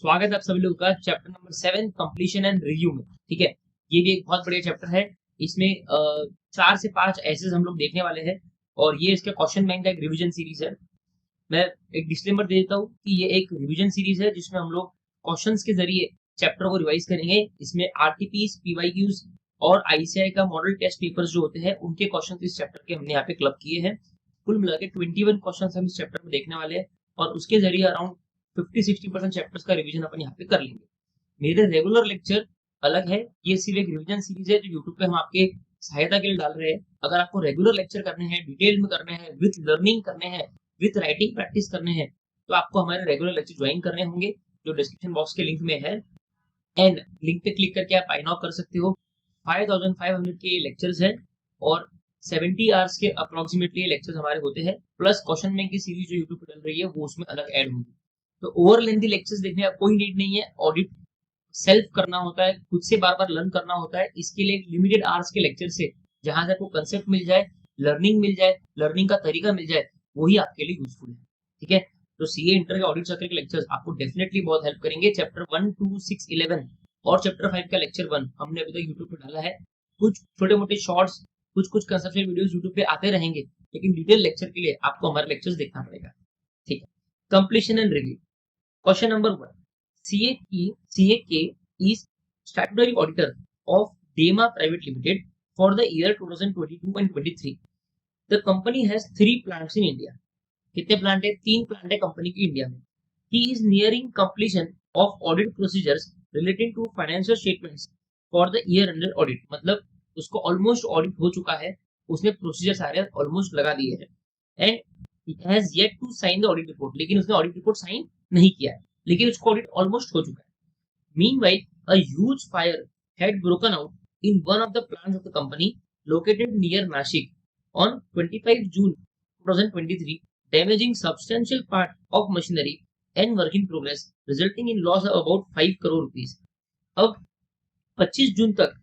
स्वागत है आप सभी लोगों का chapter number 7 completion and review में। ठीक है, ये भी एक बहुत बढ़िया चैप्टर है। इसमें 4 से 5 ऐसे हम लोग देखने वाले हैं और ये इसके क्वेश्चन बैंक का एक रिवीजन सीरीज है। मैं एक डिस्क्लेमर दे देता हूँ कि ये एक रिवीजन सीरीज है जिसमें हम लोग क्वेश्चंस के जरिए चैप्टर को रिवाइज करेंगे। इसमें आरटीपीस, पीवाईक्यूज और आईसीआई का मॉडल टेस्ट पेपर्स जो होते हैं उनके क्वेश्चन इस चैप्टर के हमने यहाँ पे क्लब किए हैं। कुल मिला के 21 क्वेश्चन हम इस चैप्टर में देखने वाले हैं और उसके जरिए अराउंड 50-60% चैप्टर्स का रिवीजन अपन यहाँ पे कर लेंगे। मेरे रेगुलर लेक्चर अलग है, ये सिर्फ एक रिवीजन सीरीज है जो यूट्यूब पे हम आपके सहायता के लिए डाल रहे हैं। अगर आपको रेगुलर लेक्चर करने हैं, डिटेल में करने हैं, विथ लर्निंग करने हैं, विथ राइटिंग प्रैक्टिस करने हैं, तो आपको हमारे रेगुलर लेक्चर ज्वाइन करने होंगे जो डिस्क्रिप्शन बॉक्स के लिंक में है। एंड लिंक पे क्लिक करके आप साइन अप कर सकते हो। 5500 के लेक्चर्स हैं और 70 आवर्स के अप्रोक्सीमेटली लेक्चर्स हमारे होते हैं, प्लस क्वेश्चन बैंक की सीरीज जो यूट्यूब पे चल रही है वो उसमें अलग ऐड होगी। तो ओवर लेंथी लेक्चर्स देखने का कोई नीड नहीं है। ऑडिट सेल्फ करना होता है, खुद से बार बार लर्न करना होता है। इसके लिए लिमिटेड आवर्स के लेक्चर से जहां से आपको कंसेप्ट मिल जाए, लर्निंग मिल जाए, लर्निंग का तरीका मिल जाए, वही आपके लिए यूजफुल है। ठीक है, तो सीए इंटर के ऑडिट सर्कल के लेक्चर्स आपको डेफिनेटली बहुत हेल्प करेंगे। चैप्टर 1, 2, 6, 11 और चैप्टर 5 का लेक्चर 1 हमने अभी तक यूट्यूब पे डाला है। कुछ छोटे मोटे शॉर्ट्स, कुछ कंसेप्चुअल वीडियोस यूट्यूब पे आते रहेंगे, लेकिन डिटेल लेक्चर के लिए आपको हमारे लेक्चर्स देखना पड़ेगा। ठीक है, completion and review. Question number 1, CA is statutory auditor of Dema Private Limited for the year 2022 and 23. The company has 3 plants in India. कितने प्लांट है? 3 प्लांट है कंपनी की इंडिया में। He is nearing completion of audit procedures relating to financial statements for the year under audit. मतलब उसको almost audit हो चुका है, उसने प्रोसीजर सारे ऑलमोस्ट लगा दिए हैं। And he has yet to sign the audit report. लेकिन उसने ऑडिट रिपोर्ट साइन नहीं किया है, लेकिन उसको ऑडिट ऑलमोस्ट हो चुका है। Meanwhile, a huge fire had broken out in one of the plants of the company located near Nashik on 25 June 2023, damaging substantial part of machinery and work in progress, resulting in loss of about 5 crore rupees. अब 25 जून तक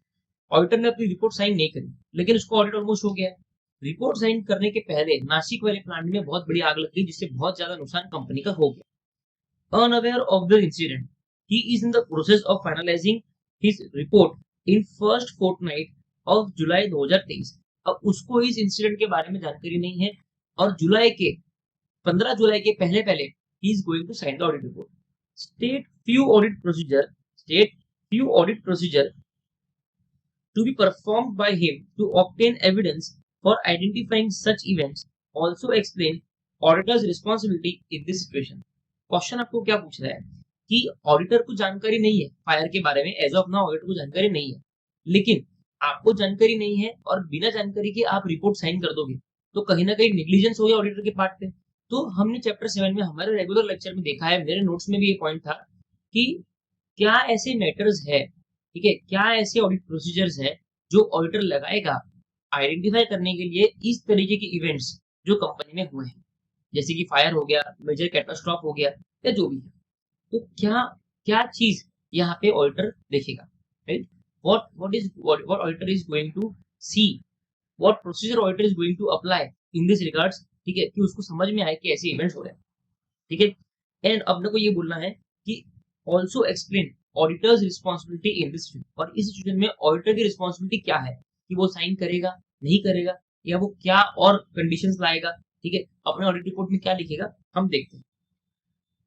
auditor ने अपनी report sign नहीं करी, लेकिन उसको audit almost हो गया है। रिपोर्ट साइन करने के पहले नासिक वाले प्लांट में बहुत बड़ी आग लग गई, जिससे बहुत ज्यादा नुकसान कंपनी का हो गया। Unaware of the incident, he is in the process of finalizing his report in first fortnight of July 2023. अब उसको इस इंसिडेंट के बारे में जानकारी नहीं है और 15 जुलाई के पहले पहले he is going to sign the audit report. State few audit procedure to be performed by him to obtain evidence for identifying such events. Also explain auditor's responsibility in this situation. Question आपको क्या पूछ रहा है कि auditor को जानकारी नहीं है फायर के बारे में, एज ऑफ नाउ ऑडिटर को जानकारी नहीं है, लेकिन आपको जानकारी नहीं है और बिना जानकारी के आप रिपोर्ट साइन कर दोगे तो कहीं ना कहीं नेग्लिजेंस हो गया ऑडिटर के पार्ट पे। तो हमने चैप्टर 7 में हमारे रेगुलर लेक्चर में देखा है, मेरे नोट्स में भी ये पॉइंट था कि क्या ऐसे मैटर्स है, ठीक है, क्या ऐसे ऑडिट प्रोसीजर्स है जो ऑडिटर लगाएगा आइडेंटिफाई करने के लिए इस तरीके के इवेंट्स जो कंपनी में हुए हैं, जैसे कि फायर हो गया, मेजर कैटास्ट्रॉफ हो गया या जो भी है। तो क्या क्या चीज यहाँ पे ऑडिटर देखेगा, right? What auditor is going to see, what procedure auditor is going to apply in this regards, ठीक है, कि उसको समझ में आए कि ऐसे इवेंट्स हो रहे हैं। ठीक है, एंड अपने को ये बोलना है कि also explain auditors responsibility in this situation, और इस सिचुएशन में ऑडिटर की रिस्पॉन्सिबिलिटी क्या है कि वो साइन करेगा, नहीं करेगा, या वो क्या और कंडीशंस लाएगा, ठीक है, अपने ऑडिट रिपोर्ट में क्या लिखेगा, हम देखते हैं।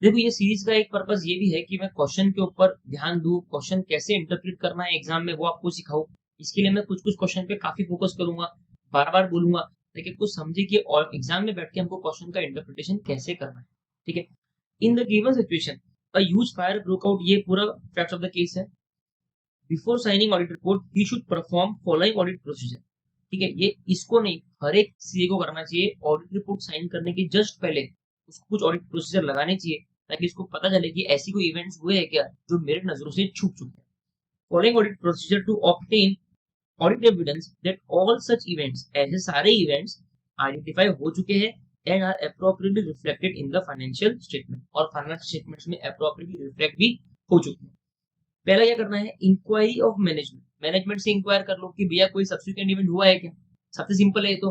देखो, ये सीरीज का एक पर्पस ये भी है कि मैं क्वेश्चन के ऊपर ध्यान दूं, क्वेश्चन कैसे इंटरप्रेट करना है एग्जाम में वो आपको सिखाऊं। इसके लिए मैं कुछ कुछ क्वेश्चन पे काफी फोकस करूंगा, बार बार बोलूंगा, ताकि कुछ समझे कि और एग्जाम में बैठ के हमको क्वेश्चन का इंटरप्रिटेशन कैसे करना है। ठीक है, in the given situation a huge fire broke out, ये पूरा फैक्ट ऑफ द केस है। Before signing audit report he should perform following audit procedure. ठीक है, ये इसको नहीं, हर एक सीए को करना चाहिए। ऑडिट रिपोर्ट साइन करने के जस्ट पहले उसको कुछ ऑडिट प्रोसीजर लगाने चाहिए, ताकि इसको पता चले कि ऐसी कोई इवेंट्स हुए हैं क्या जो मेरे नजरों से छूट चुके हैं। Following audit procedure to obtain audit evidence that all such events, ऐसे सारे इवेंट्स आइडेंटिफाई हो चुके हैं and are appropriately reflected in the financial statement, और फाइनेंशियल स्टेटमेंट्स में एप्रोप्रिएटली रिफ्लेक्ट भी हो चुके हैं। पहला क्या करना है, इंक्वायरी ऑफ मैनेजमेंट। मैनेजमेंट से इंक्वायर कर लो कि भैया कोई सब्सिक्वेंट इवेंट हुआ है क्या। सबसे सिंपल है ये तो,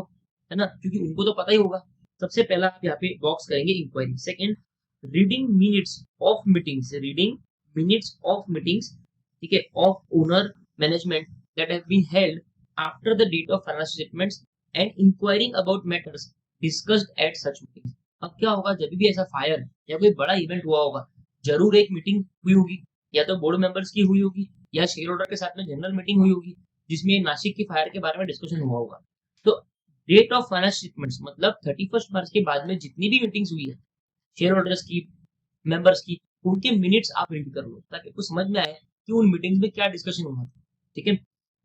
है ना, क्योंकि उनको तो पता ही होगा। सबसे पहला आप यहाँ पे बॉक्स करेंगे inquiry. Second, reading minutes of meetings, reading minutes of meetings, ठीक है, of owner management that have been held after the date of financial statements and inquiring about matters discussed at such meetings. अब क्या होगा, जब भी ऐसा fire या कोई बड़ा इवेंट हुआ होगा, जरूर एक मीटिंग हुई होगी, या तो बोर्ड मेंबर्स की हुई होगी या शेयर होल्डर के साथ में जनरल मीटिंग हुई होगी जिसमें नासिक की फायर के बारे में डिस्कशन हुआ होगा। तो डेट ऑफ फाइनेंशियल स्टेटमेंट्स मतलब 31 मार्च के बाद में जितनी भी मीटिंग्स हुई है शेयर होल्डर्स की, मेंबर्स की, उनके मिनट्स आप रीड कर लो ताकि आपको समझ में आए कि उन मीटिंग्स में क्या डिस्कशन हुआ था, ठीक है।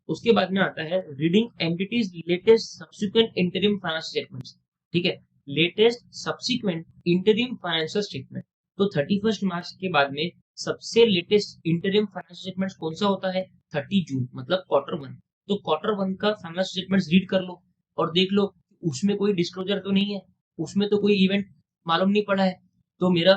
उसके बाद में आता है reading entities latest subsequent interim financial statements, ठीक है, latest subsequent interim financial statement. तो 31 मार्च के बाद में सबसे लेटेस्ट इंटरिम फाइनेंशियल स्टेटमेंट्स कौन सा होता है, 30 जून मतलब Q1। तो Q1 का फाइनेंशियल स्टेटमेंट्स रीड कर लो और देख लो उसमें कोई डिस्क्लोजर तो नहीं है, उसमें तो कोई इवेंट मालूम नहीं पड़ा है, तो मेरा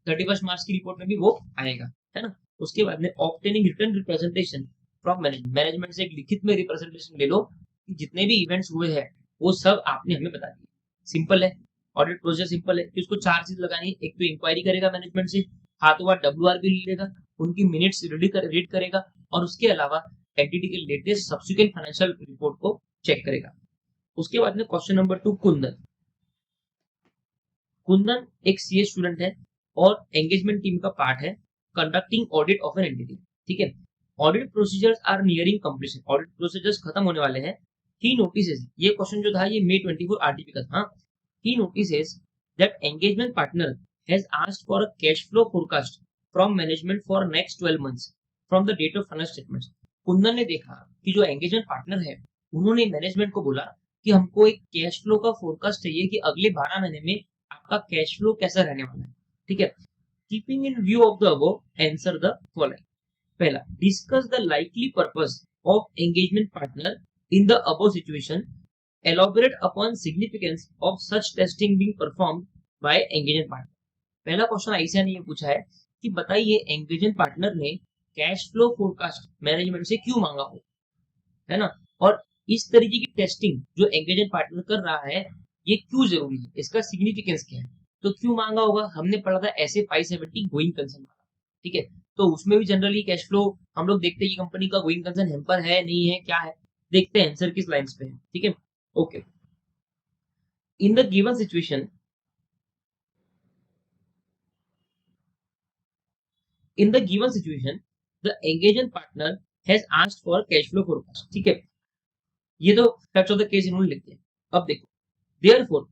31 मार्च की रिपोर्ट में भी वो आएगा, है ना। उसके बाद में obtaining written representation from management, management से एक लिखित में रिप्रेजेंटेशन ले लो कि जितने भी इवेंट्स हुए हैं वो सब आपने हमें बता दिए। सिंपल है, ऑडिट प्रोसीजर सिंपल है कि उसको 4 चीज लगानी है। एक तो इंक्वायरी करेगा मैनेजमेंट से, हाथों हाथ WR भी लेगा, उनकी मिनट्स रीड करेगा और उसके अलावा एंटिटी के लेटेस्ट सब्सिक्वेंट फाइनेंशियल रिपोर्ट को चेक करेगा। उसके बाद में क्वेश्चन नंबर 2, कुंदन। कुंदन एक सीए स्टूडेंट है और एंगेजमेंट टीम का पार्ट है, conducting audit of an entity, ठीक है। Audit procedures are nearing completion, audit procedures खत्म होने वाले हैं। ही नोटिसेस, ये क्वेश्चन जो था ये May 24 आरटीपी का था। He notices that engagement partner has asked for a cash flow forecast from management for next 12 months from the date of financial statements. Kundan ने देखा कि जो एंगेजमेंट पार्टनर है उन्होंने मैनेजमेंट को बोला कि हमको एक कैश फ्लो का फोरकास्ट चाहिए कि अगले 12 महीने में आपका कैश फ्लो कैसा रहने वाला है, ठीक है। Keeping in view of the above, answer the following. पहला, discuss the likely purpose of engagement partner in the above situation, elaborate upon significance of such testing being performed by engagement partner. पहला question ICR ने ये पूछा है कि बताइए engagement partner ने cash flow forecast management से क्यों मांगा हो, है ना। और इस तरीके की टेस्टिंग जो एंगेजमेंट पार्टनर कर रहा है ये क्यों जरूरी है, इसका सिग्निफिकेंस क्या है, तो क्यों मांगा होगा। हमने पढ़ा था ऐसे 570 गोइंग कंसर्न वाला, ठीक है। तो उसमें भी जनरली कैश फ्लो हम लोग देखते हैं कि कंपनी का गोइंग कंसर्न हेम्पर है नहीं है क्या है, देखते हैं आंसर किस लाइंस पे है, ठीक है। Okay, in the given situation, in the given situation the engagement partner has asked for cash flow forecast, ठीक है। ये तो फैक्ट्स ऑफ द केस इन्होंने लिख दिया। अब देखो, therefore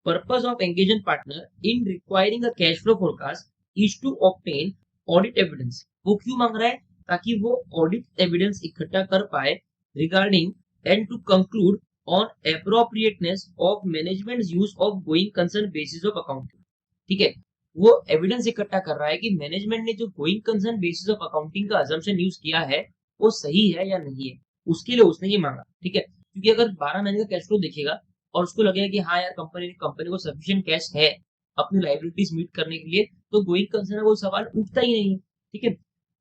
purpose of engagement partner in requiring a cash flow forecast is to obtain audit evidence। वो क्यों मांग रहा है, ताकि वो ऑडिट एविडेंस इकट्ठा कर पाए regarding and to conclude on appropriateness of management's use of going concern basis of accounting, ठीक है। वो एविडेंस इकट्ठा कर रहा है कि मैनेजमेंट ने जो going concern basis of accounting का अजम्पशन यूज किया है वो सही है या नहीं है, उसके लिए उसने ये मांगा, ठीक है। क्योंकि अगर 12 महीने का कैश फ्लो देखेगा और उसको लगेगा कि हाँ यार कंपनी को सफिशिएंट कैश है अपनी लायबिलिटीज मीट करने के लिए, तो गोइंग कंसर्न वो सवाल उठता ही नहीं है, ठीक है।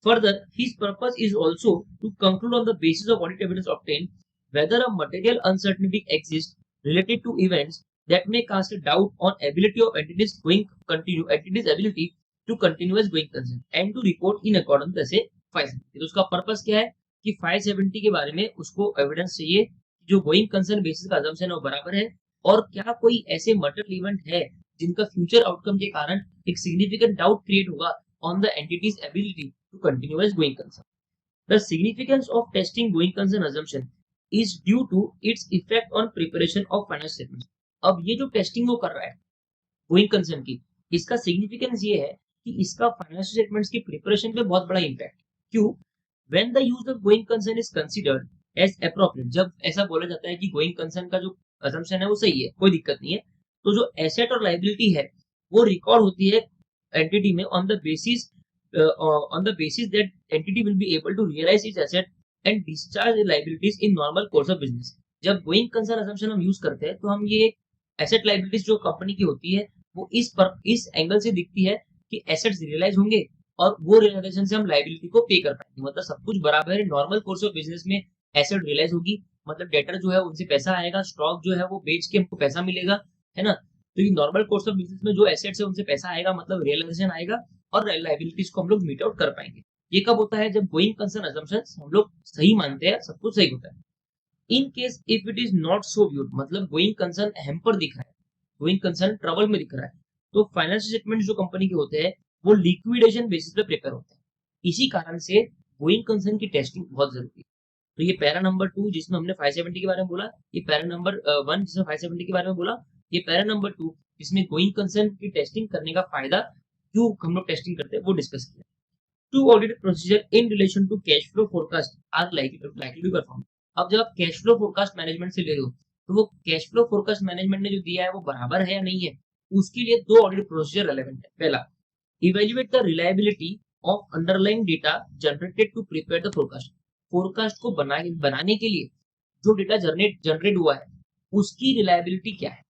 Further his purpose is also to conclude on the basis of audit evidence obtain whether a material uncertainty exists related to events that may cast a doubt on ability of entities ability to continuous going concern and to report in accordance with ऐसे 570। तो उसका purpose क्या है कि 570 के बारे में उसको एविडेंस चाहिए जो गोइंग कंसर्न बेसिस का अजम्पशन है वो बराबर है, और क्या कोई ऐसे मटेरियल इवेंट है जिनका फ्यूचर आउटकम के कारण एक सिग्निफिकेंट डाउट क्रिएट होगा on the entity's ability to continuous going concern. The significance of testing going concern assumption is due to its effect on preparation of financial statements। अब ये जो testing वो कर रहा है गोइंग कंसर्न की, इसका सिग्निफिकेंस ये है कि इसका फाइनेंशियल स्टेटमेंट्स की प्रिपरेशन पे बहुत बड़ा इंपैक्ट। क्यों? When the use of going concern is considered as appropriate, जब ऐसा बोला जाता है कि गोइंग कंसर्न का जो असम्पशन है वो सही है, कोई दिक्कत नहीं है, तो जो एसेट और लायबिलिटी है वो रिकॉर्ड होती है एंटिटी में on the basis that entity will be able to realise its asset and discharge liabilities in normal course of business. जब गोइंग कंसर्न असम्पशन हम यूज करते हैं तो हम ये एसेट लायबिलिटीज जो कंपनी की होती है वो इस एंगल से दिखती है कि एसेट्स रियलाइज होंगे और वो रियलाइजेशन से हम लायबिलिटी को पे कर पाएंगे, मतलब सब कुछ बराबर है। नॉर्मल कोर्स ऑफ बिजनेस में एसेट रियलाइज होगी मतलब डेटर जो है उनसे पैसा आएगा, स्टॉक जो है वो बेच के हमको पैसा मिलेगा, है ना। तो ये नॉर्मल कोर्स ऑफ बिजनेस में जो एसेट्स है उनसे पैसा आएगा, मतलब रियलाइजेशन आएगा और लायबिलिटीज को हम लोग मीट आउट कर पाएंगे। ये कब होता है? जब गोइंग कंसर्न असम्पशंस हम लोग सही मानते हैं, सब कुछ सही होता है। In case if it is not so viewed, मतलब गोइंग कंसर्न हैम्पर दिख रहा है, गोइंग कंसर्न ट्रबल में दिख रहा है, तो फाइनेंशियल स्टेटमेंट जो कंपनी के होते हैं वो लिक्विडेशन बेसिस पे प्रिपेयर होते हैं। इसी कारण से गोइंग कंसर्न की टेस्टिंग बहुत जरूरी है। तो ये पैरा नंबर 2 जिसमें हमने 570 के बारे में बोला, ये पैरा नंबर 1 जिसमें 570 के बारे में बोला, ये पैरा नंबर 2 जिसमें गोइंग कंसर्न की टेस्टिंग करने का फायदा, क्यों हम लोग टेस्टिंग करते हैं, वो डिस्कस किया। Two audit procedure in relation to cash flow forecast are likely to perform. अब जब आप कैश फ्लो फोरकास्ट मैनेजमेंट से ले रहे हो, तो वो कैश फ्लो फोरकास्ट मैनेजमेंट ने जो दिया है वो बराबर है या नहीं है, उसके लिए 2 ऑडिट प्रोसीजर रेलेवेंट है। पहला, evaluate the reliability of underlying data generated to prepare the forecast. Forecast को बनाने के लिए जो डेटा जनरेट हुआ है उसकी रिलायबिलिटी क्या है,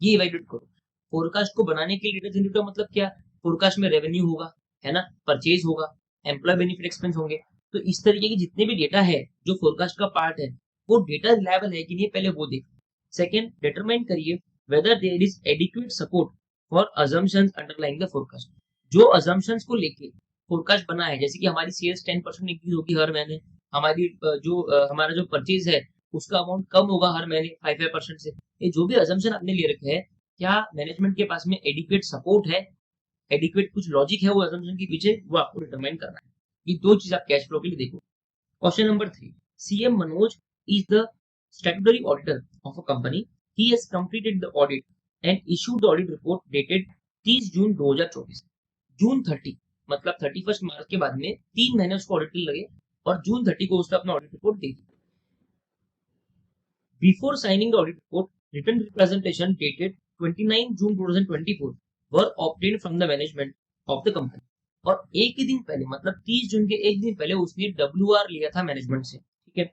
ये इवेल्युएट करो। फोरकास्ट को बनाने के लिए डेटा जनरेट हुआ मतलब क्या? फोरकास्ट में रेवेन्यू होगा, है ना, परचेज होगा, एम्प्लॉय बेनिफिट एक्सपेंस होंगे। तो इस तरीके के जितने भी डेटा है जो फोरकास्ट का पार्ट है, वो डेटा रिलायबल है कि नहीं, पहले वो देखो। सेकंड, डिटरमाइन करिए whether there is adequate support for assumptions underlying the forecast. जो अजम्पशंस को लेके फोरकास्ट बना है, जैसे कि हमारी सेल्स 10% इंक्रीज होगी हर महीने, हमारी हमारा जो परचेज है उसका अमाउंट कम होगा हर महीने 5% से, ये जो भी अजम्पशन आपने ले रखे हैं, क्या मैनेजमेंट के पास में एडिक्वेट सपोर्ट है, एडिक्वेट कुछ लॉजिक है वो अजम्पशन के पीछे, वो आपको डिटरमाइन करना है। ये 2 चीज आप कैश फ्लो के लिए देखो। Question number 3, CM Manoj is the statutory auditor of a company. He has completed the audit and issued the audit report dated 30 जून 2024। जून 30 मतलब 31 मार्च के बाद में 3 महीने उसको ऑडिट के लगे और जून 30 को उसने अपना ऑडिट रिपोर्ट दे दी। Before signing the audit report, written representation dated 29 June 2024 were obtained from the management of the company. और एक ही दिन पहले मतलब 30 जून के एक दिन पहले उसने डब्ल्यूआर लिया था मैनेजमेंट से, ठीक है।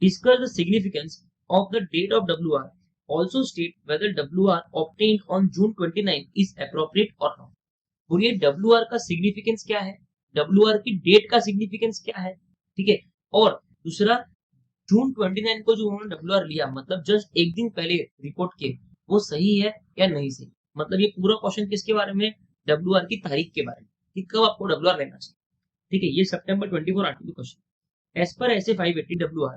Discuss the significance of the date of WR, also state whether WR obtained on June 29 is appropriate और नॉट। और ये डब्ल्यूआर का सिग्निफिकेंस क्या है, डब्ल्यूआर की डेट का सिग्निफिकेंस क्या है, ठीक है। और दूसरा, जून 29 को जो उन्होंने डब्ल्यूआर लिया मतलब जस्ट एक दिन पहले रिपोर्ट के, वो सही है या नहीं सही। मतलब ये पूरा क्वेश्चन किसके बारे में? डब्ल्यूआर की तारीख के बारे में, कि कब आपको डब्ल्यूआर लेना चाहिए, ठीक है। ये सितंबर 24 article question. As per SA 580 WR,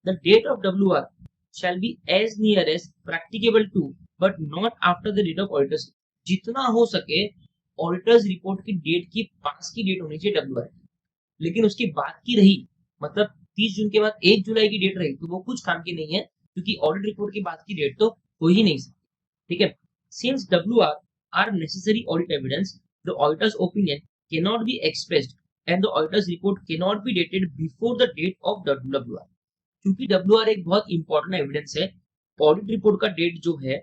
the date of WR shall be as near as practicable to but not after the date of auditors। जितना हो सके ऑडिटर्स रिपोर्ट की डेट की पास की डेट होनी चाहिए डब्ल्यूआर की, लेकिन उसकी बात की रही मतलब 30 जून के बाद 1 जुलाई की डेट रही तो वो कुछ काम की नहीं है, क्योंकि ऑडिट रिपोर्ट की बात की डेट तो हो ही नहीं सकती, ठीक है। Since WR are necessary audit evidence, the auditor's opinion can not be expressed and the auditor's report can not be dated before the date of WR. क्योंकि डब्ल्यूआर एक बहुत इंपॉर्टेंट एविडेंस है, ऑडिट रिपोर्ट का date जो है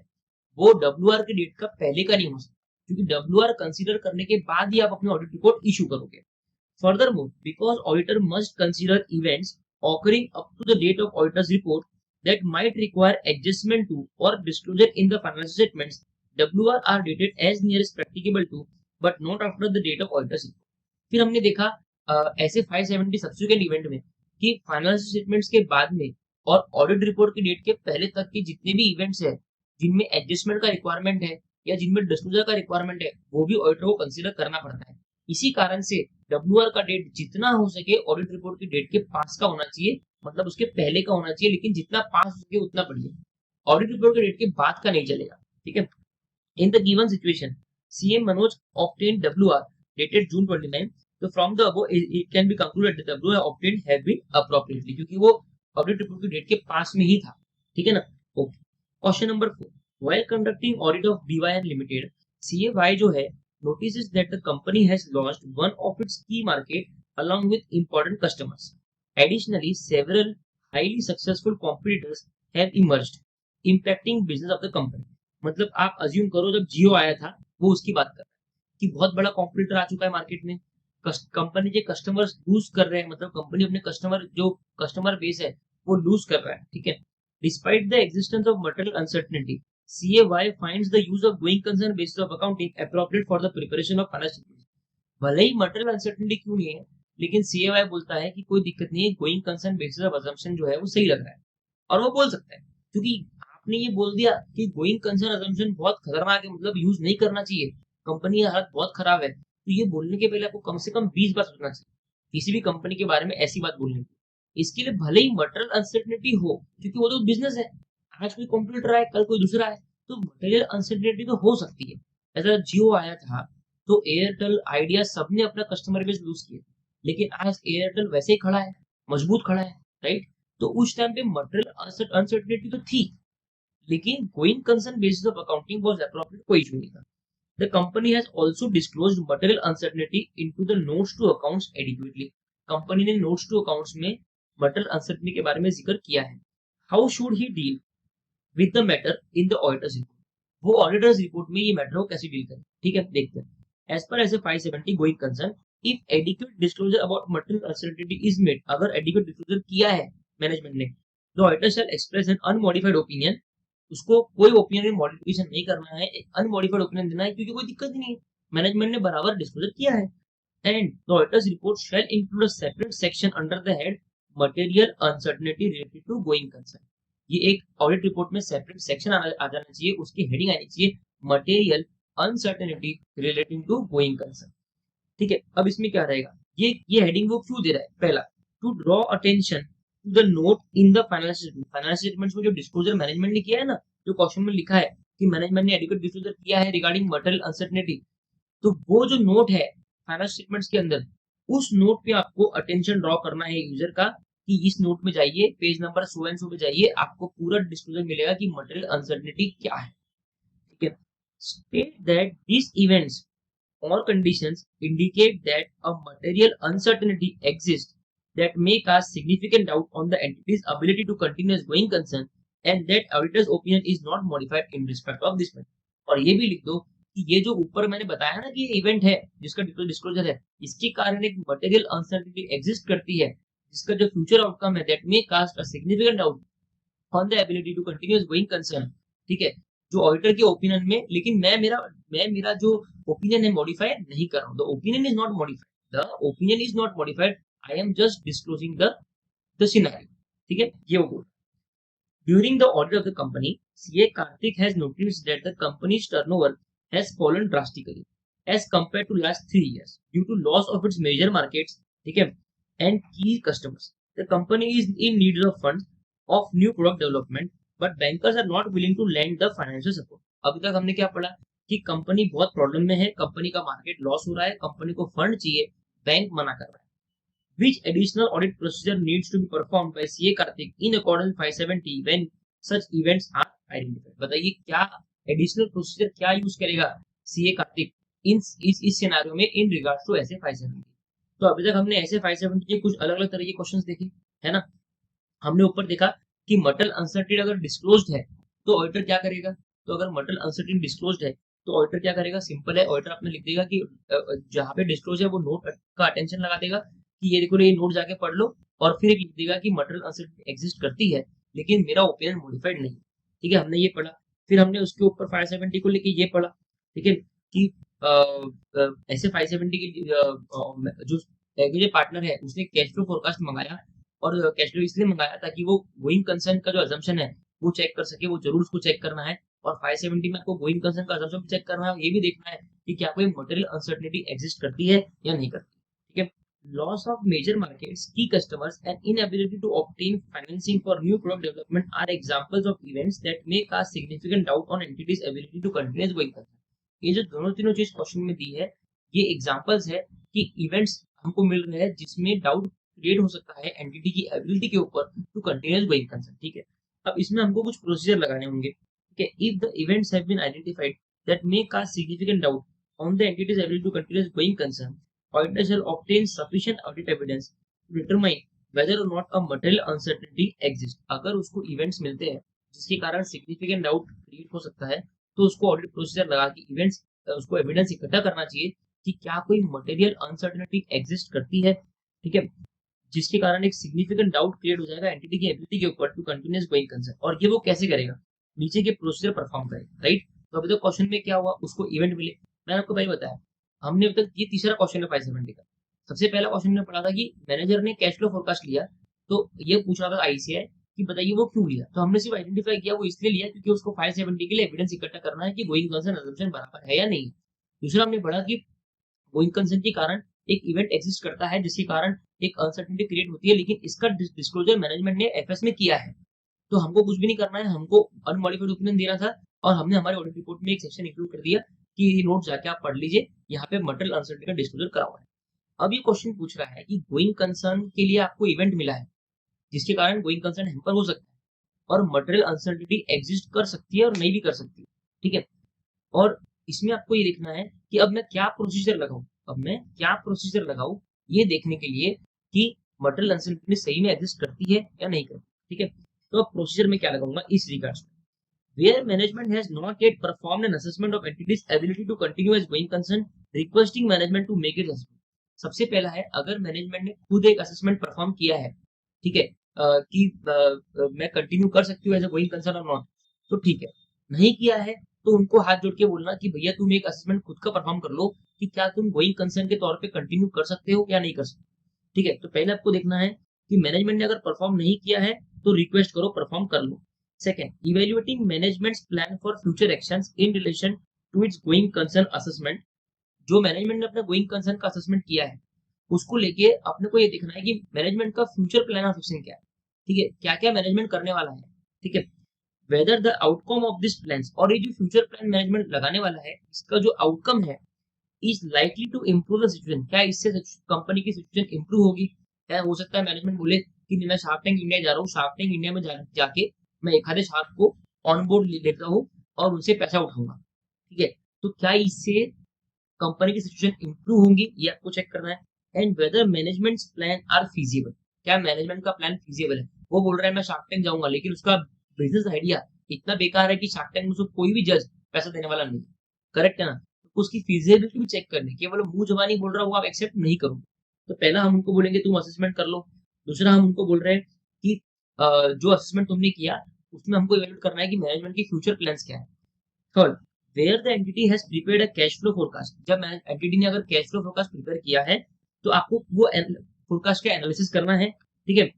वो WR के date का पहले का नहीं हो सकता, क्योंकि डब्ल्यूआर कंसीडर करने के बाद ही आप अपनी ऑडिट रिपोर्ट इशू करोगे। Furthermore, because auditor must consider events occurring up to the date of auditor's report that might require adjustment to or disclosure in the financial statements, WR are dated as near as practicable to, but not after the date of auditor's report। फिर हमने देखा ऐसे 570 subsequent event में कि financial statements के बाद में और ऑडिट रिपोर्ट की डेट के पहले तक के जितने भी इवेंट्स है जिनमें एडजस्टमेंट का रिक्वायरमेंट है या जिनमें डिस्क्लोजर का रिक्वायरमेंट है, वो भी ऑडिटर को कंसीडर करना पड़ता है। इसी कारण से डब्ल्यूआर का डेट जितना हो सके ऑडिट रिपोर्ट की डेट के पास का होना चाहिए, मतलब उसके पहले का होना चाहिए, लेकिन जितना पास हो सके उतना बढ़िया, ऑडिट रिपोर्ट की डेट के बाद का नहीं चलेगा, ठीक है। In the given situation CM Manoj obtained WR dated June 29, तो from the above it can be concluded that WR obtained have been appropriately, क्योंकि वो ऑडिट रिपोर्ट की डेट के पास में ही था, ठीक है ना। Okay, question number 4, while conducting audit of BYN limited, CAY जो है notices that the company has lost one of its key market along with important customers. Additionally, several highly successful competitors have emerged, impacting business of the company। मतलब आप assume करो जब जियो आया था वो उसकी बात कर रहा है कि बहुत बड़ा कॉम्पिटिटर आ चुका है मार्केट में, कंपनी के कस्टमर्स लूज कर रहे हैं, मतलब कंपनी अपने कस्टमर बेस है वो लूज कर रहा है, ठीक है। Despite the existence of material uncertainty, CAY finds the use of going concern basis of accounting appropriate for the preparation of financial statements। भले ही मटेरियल अनसर्टेनिटी क्यों नहीं है, लेकिन CAY बोलता है कि कोई दिक्कत नहीं है, going concern basis of assumption जो है वो सही लग रहा है, और वो बोल सकता है क्योंकि आपने ये बोल दिया कि गोइंग कंसर्न अजम्पशन बहुत खतरनाक है, मतलब यूज नहीं करना चाहिए, कंपनी की हालत बहुत खराब है, तो ये बोलने के पहले आपको कम से कम 20 बार सोचना चाहिए किसी भी कंपनी के बारे में ऐसी बात बोलने की। इसके लिए भले ही मटेरियल अनसर्टेनिटी हो, क्योंकि वो तो बिजनेस है, आज कोई कंप्यूटर है, कल कोई दूसरा है, तो मटेरियल अनसर्टेनिटी तो हो सकती है। ऐसा जियो आया था तो एयरटेल, आइडिया सबने अपना कस्टमर बेस लूज किया, लेकिन आज एयरटेल वैसे ही खड़ा है, मजबूत खड़ा है, राइट? तो उस टाइम पे मटेरियल अनसर्टेनिटी तो थी, लेकिन going concern basis of accounting was appropriate, कोई इशू नहीं था। The company has also disclosed material uncertainty into the notes to accounts adequately. Company ने नोट्स टू अकाउंट्स में मटेरियल अनसर्टेनिटी के बारे में जिक्र किया है। How should he deal with the matter in the auditor's report? वो ऑडिटर्स रिपोर्ट में ये मैटर को कैसे डील करें, ठीक है, देखते हैं। As per S 570 going concern, if adequate disclosure about material uncertainty is made, अगर एडिक्वेट डिस्क्लोजर किया है मैनेजमेंट ने, the auditor shall express an unmodified opinion, उसको कोई ओपिनियन में मॉडिफिकेशन नहीं करना है, एक अनमॉडिफाइड ओपिनियन देना है, क्योंकि कोई दिक्कत ही नहीं है, मैनेजमेंट ने बराबर डिस्क्लोजर किया है। And the auditor's report shall include a separate section under the head material uncertainty related to going concern. ये एक ऑडिट रिपोर्ट में सेपरेट सेक्शन आ जाना चाहिए, उसकी हेडिंग आनी चाहिए material uncertainty relating to going concern, ठीक है। अब इसमें क्या रहेगा, ये हेडिंग वो क्यों दे रहा है? पहला, to draw attention to the note in the financial statements में जो डिस्क्लोजर मैनेजमेंट ने किया है ना, जो क्वेश्चन में लिखा है कि मैनेजमेंट ने एडिक्वेट डिस्क्लोजर किया है रिगार्डिंग मटेरियल अनसर्टेनिटी, तो वो जो नोट है फाइनेंशियल स्टेटमेंट्स के अंदर, उस नोट पे आपको अटेंशन ड्रॉ करना है यूजर का, कि इस नोट में जाइए, page number so and so पे जाइए, आपको पूरा डिस्क्लोजर मिलेगा कि मटेरियल अनसर्टेनिटी क्या है, ठीक है। State that this events or conditions indicate that a material uncertainty exists that may cast significant doubt on the entity's ability to continue as going concern, and that auditor's opinion is not modified in respect of this matter. और ये भी लिख दो कि ये जो ऊपर मैंने बताया ना कि ये इवेंट है जिसका डिस्क्लोजर है, इसके कारण एक मटेरियल अनसर्टेनिटी एग्जिस्ट करती है, जिसका जो फ्यूचर आउटकम है that may cast a significant doubt on the ability to continue as going concern, ठीक है, जो ऑडिटर के ओपिनियन में, लेकिन मैं मेरा जो ओपिनियन है मॉडिफाई नहीं कर रहा हूं, the opinion is not modified, the opinion is not modified, I am just disclosing the scenario, ठीक है, ये वो बोल। During the audit of the company, CA Karthik has noticed that the company's turnover has fallen drastically as compared to last 3 years due to loss of its major markets, ठीक है, and key customers. The company is in need of funds of new product development, but bankers are not willing to lend the financial support. अभी तक हमने क्या पढ़ा कि company बहुत problem में है, कंपनी का मार्केट लॉस हो रहा है, कंपनी को फंड चाहिए, बैंक मना कर रहा है। Which additional audit procedure needs to be performed by CA Karthik in accordance with 570 when such events are identified? बताइए क्या एडिशनल प्रोसीजर क्या यूज करेगा सीए कार्तिक इस सिनेरियो में इन रिगार्ड्स टू ऐसे 570। तो अभी तक हमने ऐसे 570 के कुछ अलग अलग तरह के क्वेश्चंस देखे, है ना। हमने ऊपर देखा कि मटेरियल अनसर्टेनिटी अगर डिस्क्लोज्ड है तो ऑडिटर क्या करेगा, तो अगर मटेरियल अनसर्टेनिटी डिस्क्लोज्ड है तो ऑडिटर क्या करेगा, सिंपल है, ऑडिटर अपने लिख देगा कि जहां पे डिस्क्लोज है वो नोट का अटेंशन लगा देगा कि ये देखो, ये नोट जाके पढ़ लो, और फिर लिख देगा कि मटेरियल अनसर्टेनिटी एग्जिस्ट करती है, लेकिन मेरा ओपिनियन मॉडिफाइड नहीं, ठीक है, हमने ये पढ़ा। फिर हमने उसके ऊपर 570 को लेके ये पढ़ा, ठीक है, कि ऐसे 570 की जो एग्रीगेट पार्टनर है उसने कैश फ्लो फोरकास्ट मंगाया, और कैश फ्लो इसलिए मंगाया ताकि वो गोइंग कंसर्न का जो अजम्पशन है वो चेक कर सके, वो जरूर उसको चेक करना है, और 570 में आपको गोइंग कंसर्न का अजम्पशन चेक करना है, ये भी देखना है कि क्या कोई मटेरियल अनसर्टेनिटी एग्जिस्ट करती है या नहीं करती, ठीक है। Loss of major markets, key customers, and inability to obtain financing for new product development are examples of events that may cast significant doubt on entity's ability to continue as going concern. ये जो दोनों तीनों चीज question में दी है, ये examples है कि इवेंट्स हमको मिल रहे हैं जिसमें डाउट क्रिएट हो सकता है एंटिटी की एबिलिटी के ऊपर टू कंटिन्यू गोइंग कंसर्न, ठीक है। अब इसमें हमको कुछ प्रोसीजर लगाने होंगे, ठीक है। If the events have been identified that may cast significant doubt on the entity's ability to continue going concern, auditor shall obtain sufficient audit evidence to determine whether or not a material uncertainty exists. अगर उसको events मिलते हैं जिसके कारण significant doubt create हो सकता है, तो उसको ऑडिट प्रोसीजर लगा के इवेंट्स उसको एविडेंस इकट्ठा करना चाहिए कि क्या कोई मटेरियल अनसर्टेनिटी एग्जिस्ट करती है, ठीक है, जिसके कारण एक सिग्निफिकेंट डाउट क्रिएट हो जाएगा एंटिटी की एबिलिटी के ऊपर टू कंटिन्यूअस गोइंग कंसर्न। और ये वो कैसे करेगा, नीचे के प्रोसीजर परफॉर्म करेगा, राइट। तो अभी तो क्वेश्चन में क्या हुआ, उसको इवेंट मिले, मैंने आपको पहले बताया, हमने अब तक ये तीसरा क्वेश्चन है 570 का। सबसे पहला क्वेश्चन में पढ़ा था कि मैनेजर ने कैश फ्लो फोरकास्ट लिया, तो ये पूछ रहा था आईसीआई कि बताइए वो क्यों लिया। तो हमने सिर्फ आइडेंटिफाई किया वो इसलिए लिया क्योंकि उसको 570 के लिए एविडेंस इकट्ठा करना है कि गोइंग कंसर्न असम्पशन बराबर है या नहीं। दूसरा हमने पढ़ा कि गोइंग कंसर्न के कारण एक इवेंट एग्जिस्ट करता है जिसके कारण एक अनसर्टेनिटी क्रिएट होती है, लेकिन इसका डिस्क्लोजर मैनेजमेंट ने एफएस में किया है। तो हमको कुछ भी नहीं करना है, हमको अनमॉडिफाइड ओपिनियन देना था और हमने हमारे ऑडिट रिपोर्ट में एक सेक्शन इंक्लूड कर दिया कि ये नोट जाके आप पढ़ लीजिए, यहाँ पे मटेरियल अनसर्टेनिटी का डिस्क्लोजर करा हुआ है। अब ये क्वेश्चन पूछ रहा है कि गोइंग कंसर्न के लिए आपको इवेंट मिला है जिसके कारण गोइंग कंसर्न हैम्पर हो सकता है और मटेरियल अनसर्टेनिटी एग्जिस्ट कर सकती है और नहीं भी कर सकती है, ठीक है। और इसमें आपको ये देखना है कि अब मैं क्या प्रोसीजर लगाऊं, ये देखने के लिए कि मटेरियल अनसर्टेनिटी सही में एग्जिस्ट करती है या नहीं करती, ठीक है। तो अब प्रोसीजर में क्या लगाऊंगा इस रिगार्ड्स में, where management has not yet performed an assessment of entity's ability to continue as going concern, requesting management to make it assessment। सबसे पहला है, अगर मैनेजमेंट ने खुद एक असेसमेंट परफॉर्म किया है, ठीक है, कि मैं कंटिन्यू कर सकती हूँ एज अ गोइंग कंसर्न और नॉट, तो ठीक है। नहीं किया है तो उनको हाथ जोड़ के बोलना कि भैया तुम एक असेसमेंट खुद का परफॉर्म कर लो कि क्या तुम गोइंग कंसर्न के तौर पे कंटिन्यू कर सकते हो या नहीं कर सकते, ठीक है। तो पहले आपको देखना है कि मैनेजमेंट ने अगर परफॉर्म नहीं किया है तो रिक्वेस्ट करो परफॉर्म कर लो। Second, evaluating management's plan for future actions in relation to its going concern assessment। जो मैनेजमेंट ने अपना गोइंग कंसर्न का असेसमेंट किया है उसको लेके अपने को ये देखना है कि मैनेजमेंट का फ्यूचर प्लान ऑफ एक्शन क्या है, ठीक है, क्या क्या मैनेजमेंट करने वाला है, ठीक है। Whether the outcome of this plan, और ये जो फ्यूचर प्लान मैनेजमेंट लगाने वाला है इसका जो आउटकम है is likely to improve the situation, क्या इससे कंपनी की सिचुएशन इंप्रूव होगी। क्या हो सकता है मैनेजमेंट बोले कि मैं शार्क टैंक इंडिया जा रहा हूँ, शार्क टैंक इंडिया में जाके मैं एक आधे शार्क को ऑन बोर्ड लेता हूँ और उनसे पैसा उठाऊंगा, ठीक है। तो क्या इससे कंपनी की सिचुएशन इंप्रूव होंगी, ये आपको चेक करना है। And whether management's plan are feasible, क्या मैनेजमेंट का प्लान फीजिबल है। वो बोल रहा है मैं शार्क टैंक जाऊंगा लेकिन उसका बिजनेस आइडिया इतना बेकार है कि शार्क टैंक में उसको कोई भी जज पैसा देने वाला नहीं, करेक्ट है ना। तो उसकी फीजिबिलिटी भी चेक करनी, केवल मुंह जबानी बोल रहा है वो आप एक्सेप्ट नहीं करो। तो पहला हम उनको बोलेंगे तुम असेसमेंट कर लो। दूसरा हम उनको बोल रहे हैं कि जो असेसमेंट तुमने किया उसमें हमको इवैल्यूएट करना है कि मैनेजमेंट की फ्यूचर प्लान्स क्या है। Third, where the entity has prepared a cash flow forecast, जब एंटिटी ने अगर कैश फ्लो फोरकास्ट प्रिपेयर किया है तो आपको वो फोरकास्ट का एनालिसिस करना है, ठीक है।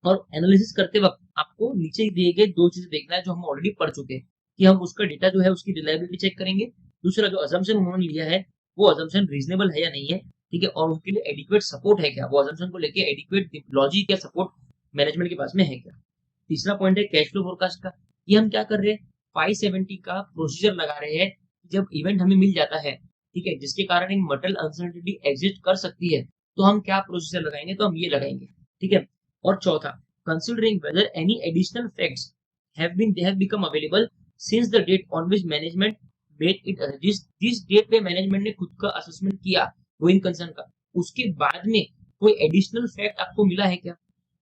और एनालिसिस करते वक्त आपको नीचे दिए गए दो चीजें देखना है जो हम ऑलरेडी पढ़ चुके हैं कि हम उसका डेटा जो है उसकी रिलायबिलिटी चेक करेंगे। दूसरा जो अजम्पशन उन्होंने लिया है वो अजम्पशन रीजनेबल है या नहीं है, ठीक है, और उनके लिए एडिक्वेट सपोर्ट है क्या, वो अजम्पशन को लेके एडिक्वेट लॉजिक या सपोर्ट मैनेजमेंट के पास में है क्या। तीसरा पॉइंट है कैश फ्लो फोरकास्ट का, ये हम क्या कर रहे हैं 570 का प्रोसीजर लगा रहे हैं। जब इवेंट हमें मिल जाता है, ठीक है, जिसके कारण एक मटेरियल अनसर्टेनिटी एग्जिस्ट कर सकती है तो हम क्या प्रोसीजर लगाएंगे, तो हम ये लगाएंगे, ठीक है। और चौथा, considering whether any additional facts they have become available since the date on which management made it, जिस डेट पे मैनेजमेंट ने खुद का असेसमेंट किया गोइंग कंसर्न का, उसके बाद में कोई एडिशनल फैक्ट आपको मिला है क्या,